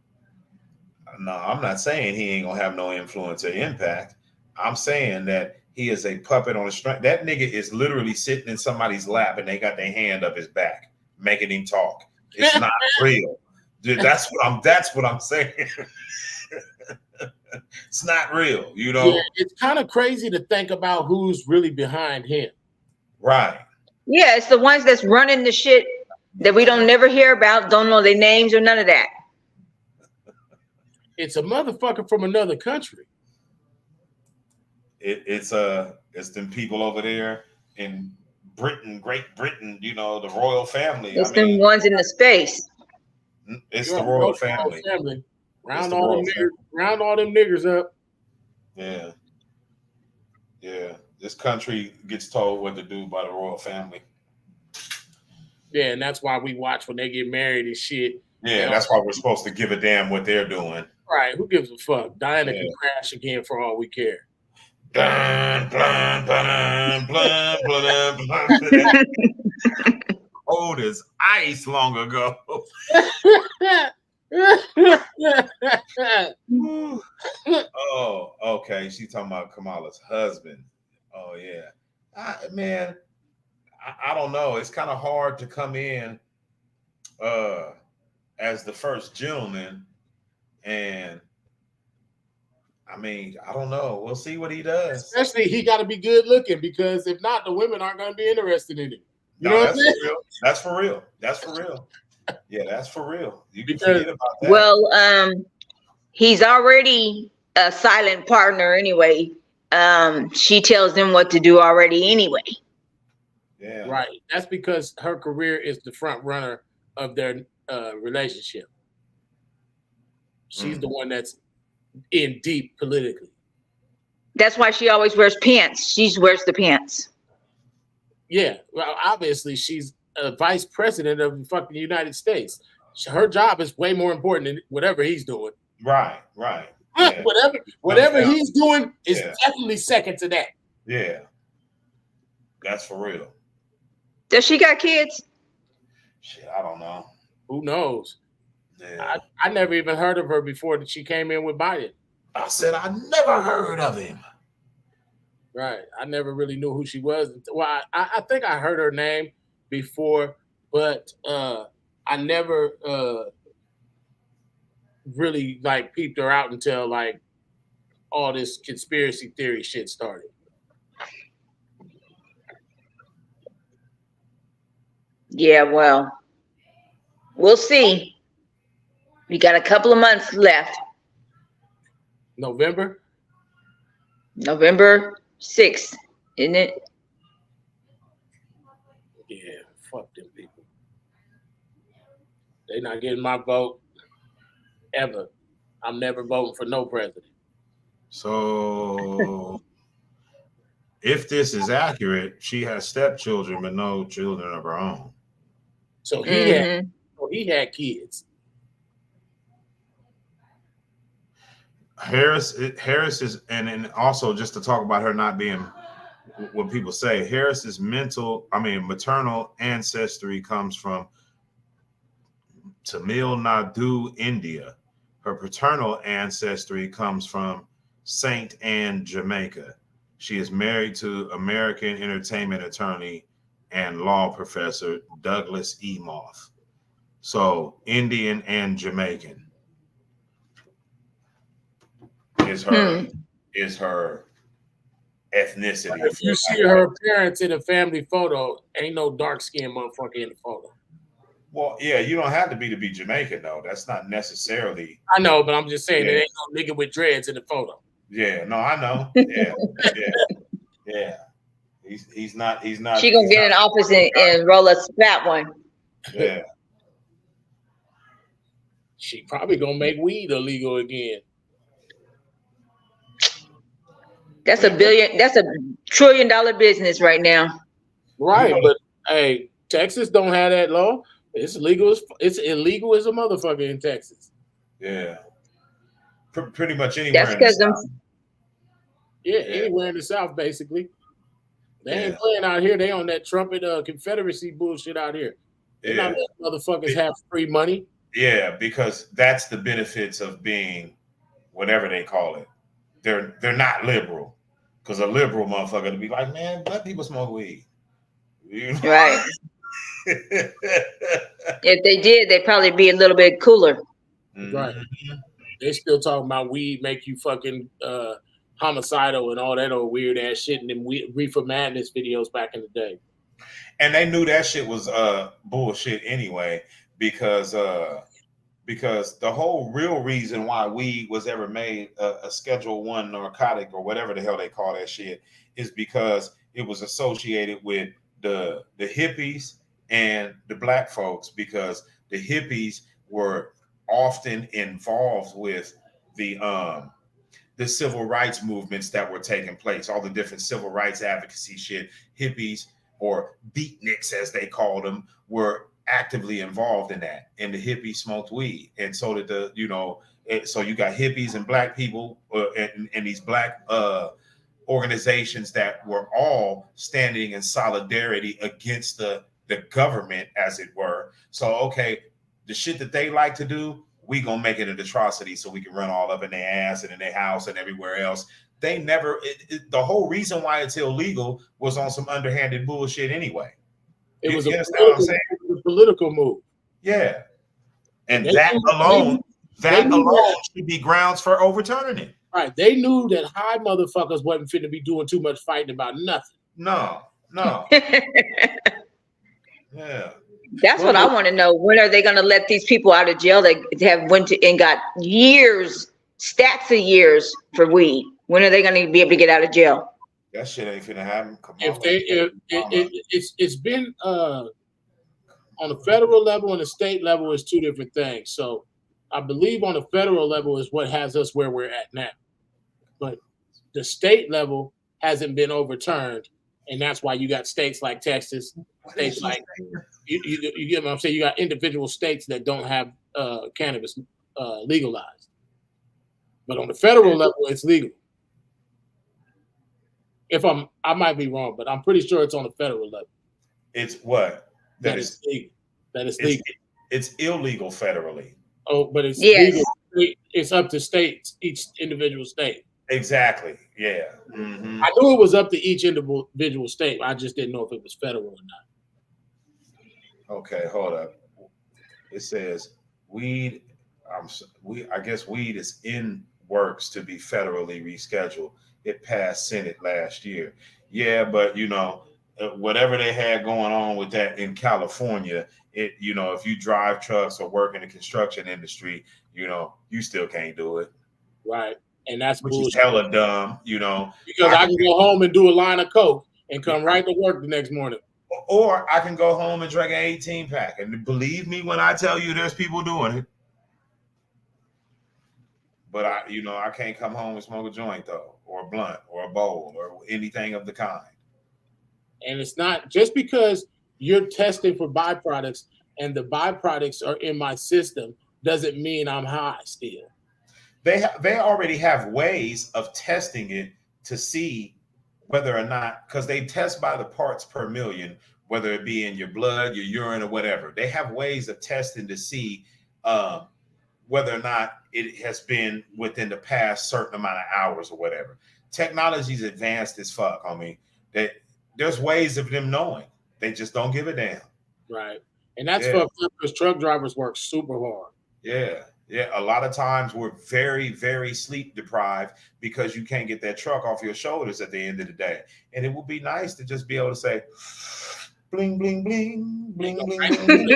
[SPEAKER 1] I'm not saying he ain't gonna have no influence or impact. I'm saying that he is a puppet on a string. That nigga is literally sitting in somebody's lap and they got their hand up his back, making him talk. It's not real. Dude, that's what I'm saying. It's not real, you know.
[SPEAKER 3] Yeah, it's kind of crazy to think about who's really behind him.
[SPEAKER 1] Right.
[SPEAKER 5] Yeah, it's the ones that's running the shit that we don't never hear about, don't know their names or none of that.
[SPEAKER 3] It's a motherfucker from another country.
[SPEAKER 1] It's them people over there in Britain, Great Britain, you know, the royal family.
[SPEAKER 5] It's them ones in the space.
[SPEAKER 1] It's the royal family.
[SPEAKER 3] Round all them niggers up.
[SPEAKER 1] Yeah. This country gets told what to do by the royal family.
[SPEAKER 3] Yeah, and that's why we watch when they get married and shit.
[SPEAKER 1] Yeah, that's why we're supposed to give a damn what they're doing.
[SPEAKER 3] Right, who gives a fuck? Diana can crash again for all we care.
[SPEAKER 1] Old as ice long ago. Oh, okay. She's talking about Kamala's husband. Oh, yeah. Man, I don't know. It's kind of hard to come in as the first gentleman. And I mean, I don't know. We'll see what he does.
[SPEAKER 3] Especially he got to be good looking because if not, the women aren't going to be interested in him.
[SPEAKER 1] You know what I'm saying? That's for real. Yeah, that's for real. You can forget about that.
[SPEAKER 5] Well, he's already a silent partner anyway. She tells them what to do already anyway.
[SPEAKER 1] Yeah.
[SPEAKER 3] Right. That's because her career is the front runner of their relationship. She's the one that's in deep politically.
[SPEAKER 5] That's why she always wears pants. She wears the pants.
[SPEAKER 3] Yeah. Well, obviously, she's a vice president of the fucking United States. Her job is way more important than whatever he's doing.
[SPEAKER 1] Right. Yeah.
[SPEAKER 3] Whatever he's doing is definitely second to that.
[SPEAKER 1] Yeah. That's for real.
[SPEAKER 5] Does she got kids?
[SPEAKER 1] Shit, I don't know.
[SPEAKER 3] Who knows?
[SPEAKER 1] Yeah.
[SPEAKER 3] I never even heard of her before that she came in with Biden.
[SPEAKER 1] I said I never heard of him.
[SPEAKER 3] Right. I never really knew who she was. Well, I think I heard her name before, but I never really like peeped her out until like all this conspiracy theory shit started.
[SPEAKER 5] Yeah, well, we'll see. We got a couple of months left.
[SPEAKER 3] November
[SPEAKER 5] 6th, isn't it?
[SPEAKER 3] Yeah, fuck them people. They're not getting my vote ever. I'm never voting for no president.
[SPEAKER 1] So, if this is accurate, she has stepchildren but no children of her own.
[SPEAKER 3] So he had kids.
[SPEAKER 1] Harris is, and also just to talk about her not being what people say, Harris's maternal ancestry comes from Tamil Nadu, India. Her paternal ancestry comes from Saint Anne, Jamaica. She is married to American entertainment attorney and law professor Douglas E. Moth. So Indian and Jamaican is her ethnicity.
[SPEAKER 3] If you see her parents in a family photo, ain't no dark skinned motherfucker in the photo.
[SPEAKER 1] Well, yeah, you don't have to be Jamaican though. That's not necessarily.
[SPEAKER 3] I know, but I'm just saying there ain't no nigga with dreads in the photo.
[SPEAKER 1] Yeah, no, I know. Yeah. He's not.
[SPEAKER 5] She gonna get an office and roll a fat one.
[SPEAKER 1] Yeah.
[SPEAKER 3] She probably gonna make weed illegal again.
[SPEAKER 5] That's $1 $1 trillion business right now.
[SPEAKER 3] Right, but hey, Texas don't have that law. It's illegal. It's illegal as a motherfucker in Texas.
[SPEAKER 1] Yeah. Pretty much anywhere.
[SPEAKER 5] That's because
[SPEAKER 3] anywhere in the South, basically. They ain't playing out here. They on that trumpet Confederacy bullshit out here. They're not letting motherfuckers have free money.
[SPEAKER 1] Yeah, because that's the benefits of being whatever they call it. They're not liberal. Because a liberal motherfucker to be like, man, let people smoke weed. You know?
[SPEAKER 5] Right. If they did, they'd probably be a little bit cooler.
[SPEAKER 3] Right. They still talking about weed make you fucking homicidal and all that old weird ass shit in them Reefer Madness videos back in the day.
[SPEAKER 1] And they knew that shit was bullshit anyway, because the whole real reason why weed was ever made a Schedule I narcotic or whatever the hell they call that shit is because it was associated with the hippies and the black folks, because the hippies were often involved with the civil rights movements that were taking place, all the different civil rights advocacy shit. Hippies, or beatniks as they called them, were actively involved in that, and the hippies smoked weed, and so did so you got hippies and black people and these black organizations that were all standing in solidarity against the government, as it were. So okay, the shit that they like to do, we gonna make it an atrocity so we can run all up in their ass and in their house and everywhere else. They never, the whole reason why it's illegal was on some underhanded bullshit anyway.
[SPEAKER 3] It was a political move.
[SPEAKER 1] Yeah. And that alone should be grounds for overturning it.
[SPEAKER 3] Right. They knew that high motherfuckers wasn't fit to be doing too much fighting about nothing.
[SPEAKER 1] No. Yeah.
[SPEAKER 5] That's what I want to know. When are they going to let these people out of jail that have went to and got years, stacks of years for weed? When are they going to be able to get out of jail?
[SPEAKER 1] That shit ain't finna happen.
[SPEAKER 3] It's been on the federal level and the state level is two different things. So I believe on the federal level is what has us where we're at now, but the state level hasn't been overturned, and that's why you got states like Texas, states like you get what I'm saying. You got individual states that don't have cannabis legalized, but on the federal level, it's legal. I might be wrong, but I'm pretty sure it's on the federal level.
[SPEAKER 1] It's what?
[SPEAKER 3] That is legal. That is legal.
[SPEAKER 1] It's illegal federally.
[SPEAKER 3] Oh, but it's legal. It's up to states, each individual state.
[SPEAKER 1] Exactly. Yeah. Mm-hmm.
[SPEAKER 3] I knew it was up to each individual state. I just didn't know if it was federal or not.
[SPEAKER 1] Okay, hold up. It says weed. I guess weed is in works to be federally rescheduled. It passed Senate last year. Yeah, but whatever they had going on with that in California, if you drive trucks or work in the construction industry, you still can't do it.
[SPEAKER 3] Right. And that's
[SPEAKER 1] which
[SPEAKER 3] bullshit.
[SPEAKER 1] Is hella dumb,
[SPEAKER 3] Because I can go home and do a line of coke and come right to work the next morning.
[SPEAKER 1] Or I can go home and drink an 18-pack. And believe me when I tell you there's people doing it. but I can't come home and smoke a joint though, or a blunt, or a bowl, or anything of the kind.
[SPEAKER 3] And it's not just because you're testing for byproducts and the byproducts are in my system doesn't mean I'm high still.
[SPEAKER 1] They already have ways of testing it to see whether or not, because they test by the parts per million, whether it be in your blood, your urine, or whatever. They have ways of testing to see whether or not it has been within the past certain amount of hours or whatever. Technology's advanced as fuck, homie. There's ways of them knowing. They just don't give a damn.
[SPEAKER 3] Right. And that's fucked up because truck drivers work super hard.
[SPEAKER 1] Yeah. Yeah, a lot of times we're very, very sleep deprived because you can't get that truck off your shoulders at the end of the day. And it would be nice to just be able to say, bling, bling, bling, bling, bling, bling,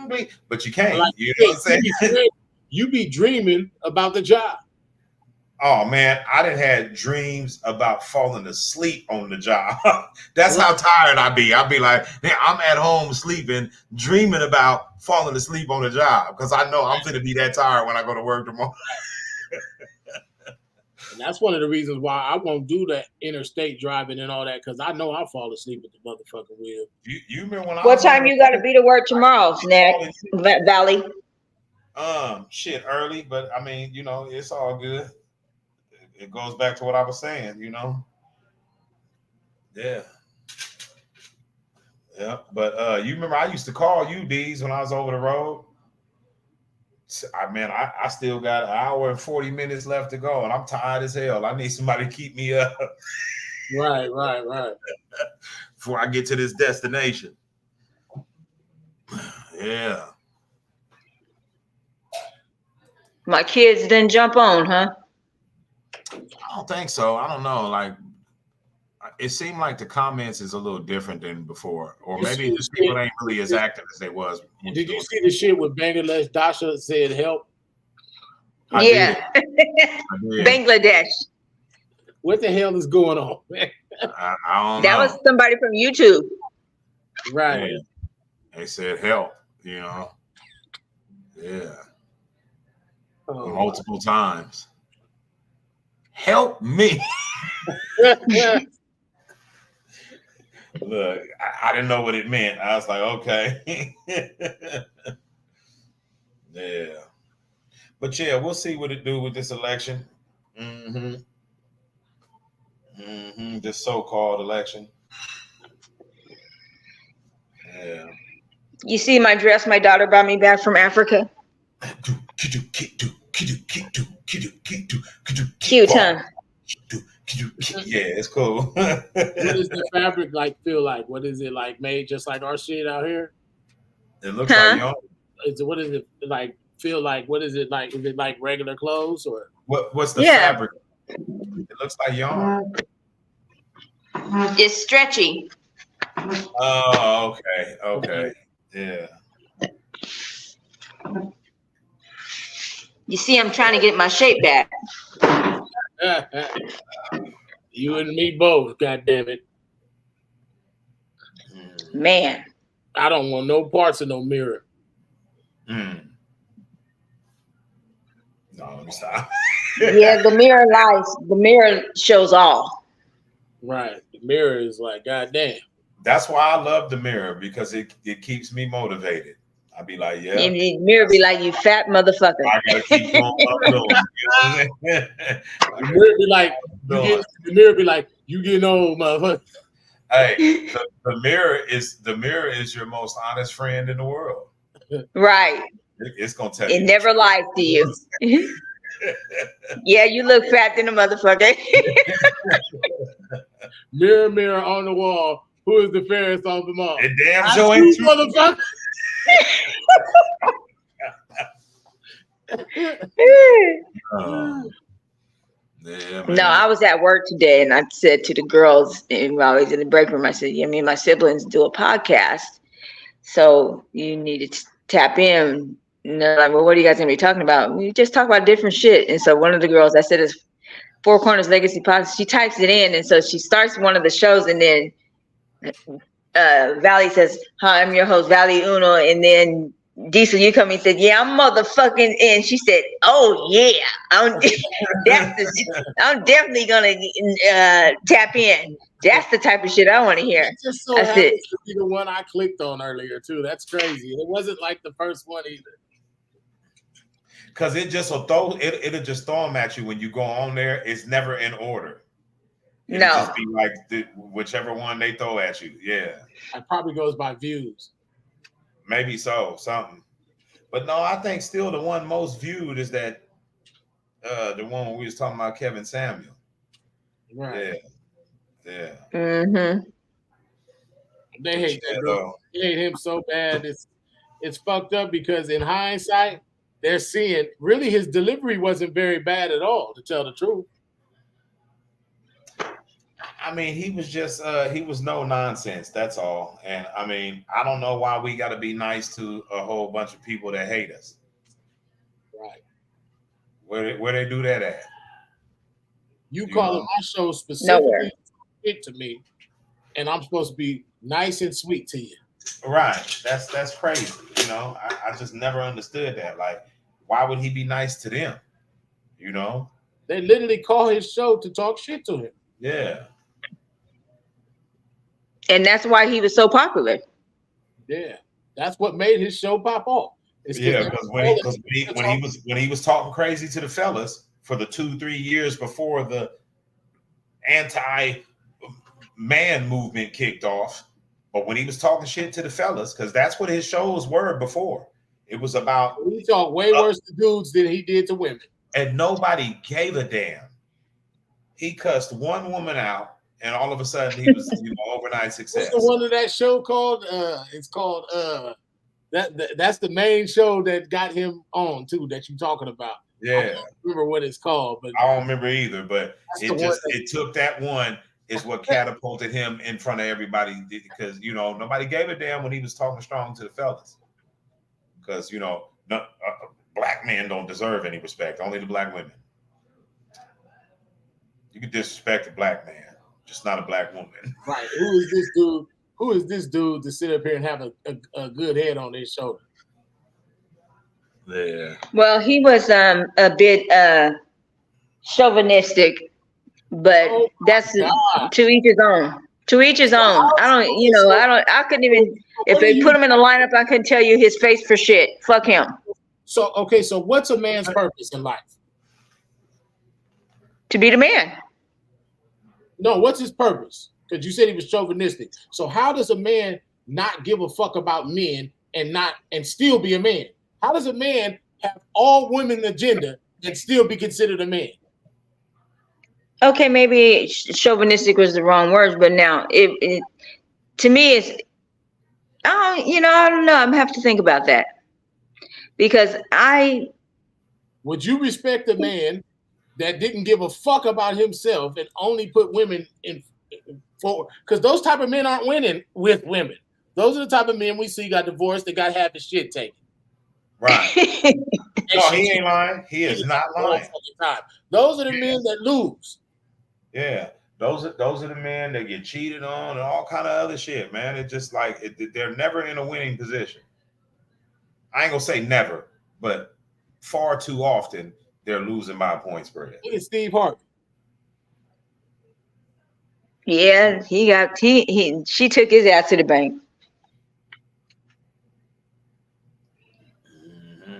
[SPEAKER 1] bling. But you can't.
[SPEAKER 3] Like,
[SPEAKER 1] you know what I'm saying?
[SPEAKER 3] You be dreaming about the job.
[SPEAKER 1] Oh man, I done had dreams about falling asleep on the job. That's how tired I be. I'll be like, I'm at home sleeping, dreaming about falling asleep on the job because I know I'm going to be that tired when I go to work tomorrow.
[SPEAKER 3] And that's one of the reasons why I won't do the interstate driving and all that because I know I'll fall asleep at the motherfucking wheel.
[SPEAKER 1] You remember when
[SPEAKER 5] what time you got to be to work tomorrow, Snack Valley?
[SPEAKER 1] Shit, early, but I mean, it's all good. It goes back to what I was saying, Yeah. Yeah. But you remember I used to call you, D's, when I was over the road. I still got an hour and 40 minutes left to go, and I'm tired as hell. I need somebody to keep me up.
[SPEAKER 3] Right.
[SPEAKER 1] Before I get to this destination. Yeah.
[SPEAKER 5] My kids didn't jump on, huh?
[SPEAKER 1] I don't think so. I don't know. Like, it seemed like the comments is a little different than before, or maybe just people ain't really as active as they was.
[SPEAKER 3] Did you see the shit with Bangladesh? Dasha said help.
[SPEAKER 1] I did.
[SPEAKER 5] Bangladesh.
[SPEAKER 3] What the hell is going on, man?
[SPEAKER 1] I don't know.
[SPEAKER 5] That was somebody from YouTube.
[SPEAKER 3] Right.
[SPEAKER 1] Yeah. They said help, Yeah. Multiple times. Help me. Look, I didn't know what it meant. I was like, okay. Yeah. But yeah, we'll see what it do with this election. This so-called election. Yeah.
[SPEAKER 5] You see my dress my daughter brought me back from Africa? Cute, huh?
[SPEAKER 1] Yeah, it's cool.
[SPEAKER 3] What does the fabric feel like? What is it made just like our shit out here?
[SPEAKER 1] It looks like yarn.
[SPEAKER 3] What is it feel like? What is it like? Is it like regular clothes or
[SPEAKER 1] what's the fabric? It looks like yarn.
[SPEAKER 5] It's stretchy.
[SPEAKER 1] Oh, okay. Yeah.
[SPEAKER 5] You see, I'm trying to get my shape back.
[SPEAKER 3] You and me both, goddamn it.
[SPEAKER 5] Man.
[SPEAKER 3] I don't want no parts of no mirror.
[SPEAKER 1] No, let me stop.
[SPEAKER 5] Yeah, the mirror lies. The mirror shows all.
[SPEAKER 3] Right. The mirror is like, goddamn.
[SPEAKER 1] That's why I love the mirror, because it keeps me motivated. I'd be like, yeah.
[SPEAKER 5] And the mirror be like, you fat motherfucker.
[SPEAKER 1] I gotta keep going up doing.
[SPEAKER 3] The mirror be like, you getting old, motherfucker.
[SPEAKER 1] Hey, the mirror is your most honest friend in the world.
[SPEAKER 5] Right.
[SPEAKER 1] It's gonna tell you.
[SPEAKER 5] It never lies to you. Yeah, you look fat than a motherfucker.
[SPEAKER 3] Mirror, mirror on the wall, who is the fairest of them all?
[SPEAKER 1] It damn sure ain't true,
[SPEAKER 3] motherfucker.
[SPEAKER 1] Yeah,
[SPEAKER 5] no, I was at work today and I said to the girls, and while I was in the break room, I said, yeah, me and my siblings do a podcast. So you need to tap in. And they're like, well, what are you guys going to be talking about? We just talk about different shit. And so one of the girls, I said, it's Four Corners Legacy Podcast. She types it in. And so she starts one of the shows, and then Valley says, hi, I'm your host, Valley Uno. And then Diesel, you come and said, "Yeah, I'm motherfucking," and she said, "Oh yeah, I'm I'm definitely gonna tap in." That's the type of shit I want to hear.
[SPEAKER 3] It just so
[SPEAKER 5] That's
[SPEAKER 3] happens
[SPEAKER 5] it.
[SPEAKER 3] to be the one I clicked on earlier too. That's crazy. It wasn't like the first one either.
[SPEAKER 1] Because it'll just throw them at you when you go on there. It's never in order. It'll
[SPEAKER 5] No.
[SPEAKER 1] just be like whichever one they throw at you. Yeah.
[SPEAKER 3] It probably goes by views.
[SPEAKER 1] Maybe so, something. But no, I think still the one most viewed is that the one when we was talking about Kevin Samuel.
[SPEAKER 3] Right.
[SPEAKER 1] Yeah.
[SPEAKER 5] Mm-hmm.
[SPEAKER 3] They hate that dude. They hate him so bad. It's fucked up because in hindsight, they're seeing really his delivery wasn't very bad at all, to tell the truth.
[SPEAKER 1] I mean, he was just he was no nonsense. That's all. And I mean, I don't know why we got to be nice to a whole bunch of people that hate us.
[SPEAKER 3] Right.
[SPEAKER 1] Where they do that at?
[SPEAKER 3] You calling my show specifically shit to me, and I'm supposed to be nice and sweet to you.
[SPEAKER 1] Right. That's crazy. You know, I just never understood that. Like, why would he be nice to them? You know?
[SPEAKER 3] They literally call his show to talk shit to him.
[SPEAKER 1] Yeah.
[SPEAKER 5] And that's why he was so popular.
[SPEAKER 3] Yeah. That's what made his show pop off.
[SPEAKER 1] Yeah, because when he was talking crazy to the fellas for the 2-3 years before the anti-man movement kicked off, but when he was talking shit to the fellas, because that's what his shows were before. It was about
[SPEAKER 3] he talked way worse to dudes than he did to women.
[SPEAKER 1] And nobody gave a damn. He cussed one woman out, and all of a sudden he was overnight success.
[SPEAKER 3] What's the one of that show called? It's called that's the main show that got him on too, that you're talking about.
[SPEAKER 1] Yeah.
[SPEAKER 3] I don't remember what it's called, but
[SPEAKER 1] I don't remember either, but it took that one is what catapulted him in front of everybody, because nobody gave a damn when he was talking strong to the fellas, because black men don't deserve any respect, only the black women. You can disrespect a black man, just not a black woman.
[SPEAKER 3] Right. Who is this dude? Who is this dude to sit up here and have a good head on his shoulder?
[SPEAKER 1] Yeah.
[SPEAKER 5] Well, he was a bit chauvinistic, but that's to each his own. To each his own. I couldn't even, if they put him in a lineup, I couldn't tell you his face for shit. Fuck him.
[SPEAKER 3] So what's a man's purpose in life?
[SPEAKER 5] To be the man.
[SPEAKER 3] No, what's his purpose? Because you said he was chauvinistic. So how does a man not give a fuck about men and still be a man? How does a man have all women agenda and still be considered a man?
[SPEAKER 5] Okay, maybe chauvinistic was the wrong words, but now it to me is, I don't know. I'm gonna have to think about that, because
[SPEAKER 3] would you respect a man that didn't give a fuck about himself and only put women in for? Because those type of men aren't winning with women. Those are the type of men we see got divorced, they got half his shit taken.
[SPEAKER 1] Right. No, he ain't lying. He is not lying.
[SPEAKER 3] Those are the men that lose.
[SPEAKER 1] Yeah. Those are the men that get cheated on and all kind of other shit, man. It's just like they're never in a winning position. I ain't gonna say never, but far too often they're losing by a point spread.
[SPEAKER 3] Look at Steve Harvey.
[SPEAKER 5] Yeah, she took his ass to the bank.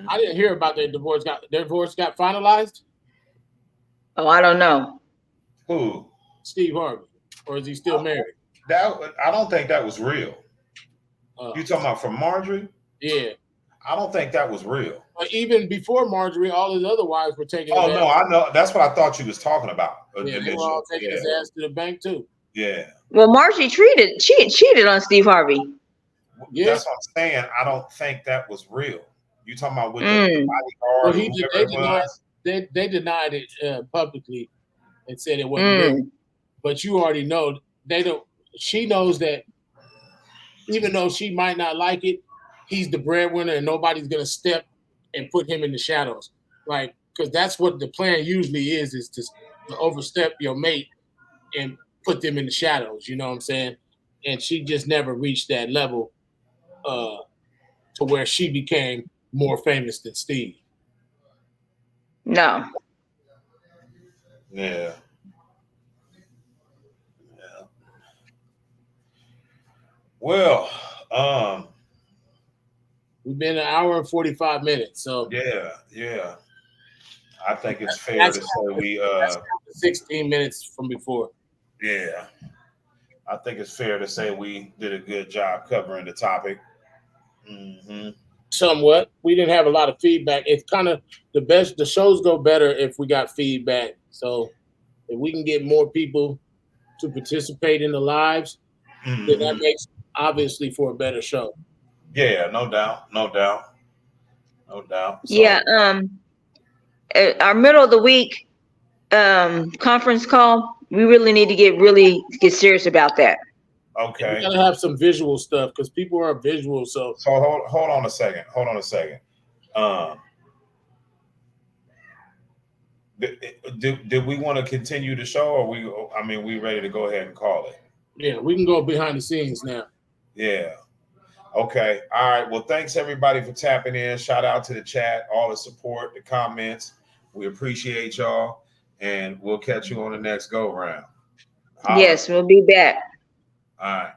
[SPEAKER 3] I didn't hear about their divorce. Their divorce got finalized?
[SPEAKER 5] Oh, I don't know.
[SPEAKER 1] Who?
[SPEAKER 3] Steve Harvey. Or is he still married?
[SPEAKER 1] I don't think that was real. You talking about from Marjorie?
[SPEAKER 3] Yeah.
[SPEAKER 1] I don't think that was real.
[SPEAKER 3] But even before Marjorie, all his other wives were taking
[SPEAKER 1] his ass. I know. That's what I thought you was talking about.
[SPEAKER 3] Yeah, they were all taking his ass to the bank too.
[SPEAKER 1] Yeah.
[SPEAKER 5] Well, Marjorie cheated on Steve Harvey.
[SPEAKER 1] Yeah. That's what I'm saying. I don't think that was real. You talking about with the bodyguard?
[SPEAKER 3] Well, they denied it publicly and said it wasn't real. But you already know she knows that even though she might not like it, he's the breadwinner and nobody's gonna step and put him in the shadows. Like, because that's what the plan usually is to overstep your mate and put them in the shadows, you know what I'm saying? And she just never reached that level to where she became more famous than Steve.
[SPEAKER 5] No.
[SPEAKER 1] Yeah. Well,
[SPEAKER 3] we've been an hour and 45 minutes. So
[SPEAKER 1] yeah. I think it's fair to say we
[SPEAKER 3] 16 minutes from before.
[SPEAKER 1] Yeah. I think it's fair to say we did a good job covering the topic. Mm-hmm.
[SPEAKER 3] Somewhat. We didn't have a lot of feedback. It's kind of the shows go better if we got feedback. So if we can get more people to participate in the lives, then that makes obviously for a better show.
[SPEAKER 1] Yeah, no doubt. So,
[SPEAKER 5] yeah, our middle of the week conference call, we really need to get serious about that.
[SPEAKER 1] Okay.
[SPEAKER 3] We gotta have some visual stuff because people are visual. So
[SPEAKER 1] hold on a second. Did we want to continue the show, or we ready to go ahead and call it?
[SPEAKER 3] Yeah, we can go behind the scenes now.
[SPEAKER 1] Yeah. Okay. All right. Well, thanks everybody for tapping in. Shout out to the chat, all the support, the comments. We appreciate y'all, and we'll catch you on the next go round.
[SPEAKER 5] Yes, we'll be back.
[SPEAKER 1] All right.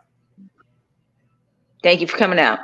[SPEAKER 5] Thank you for coming out.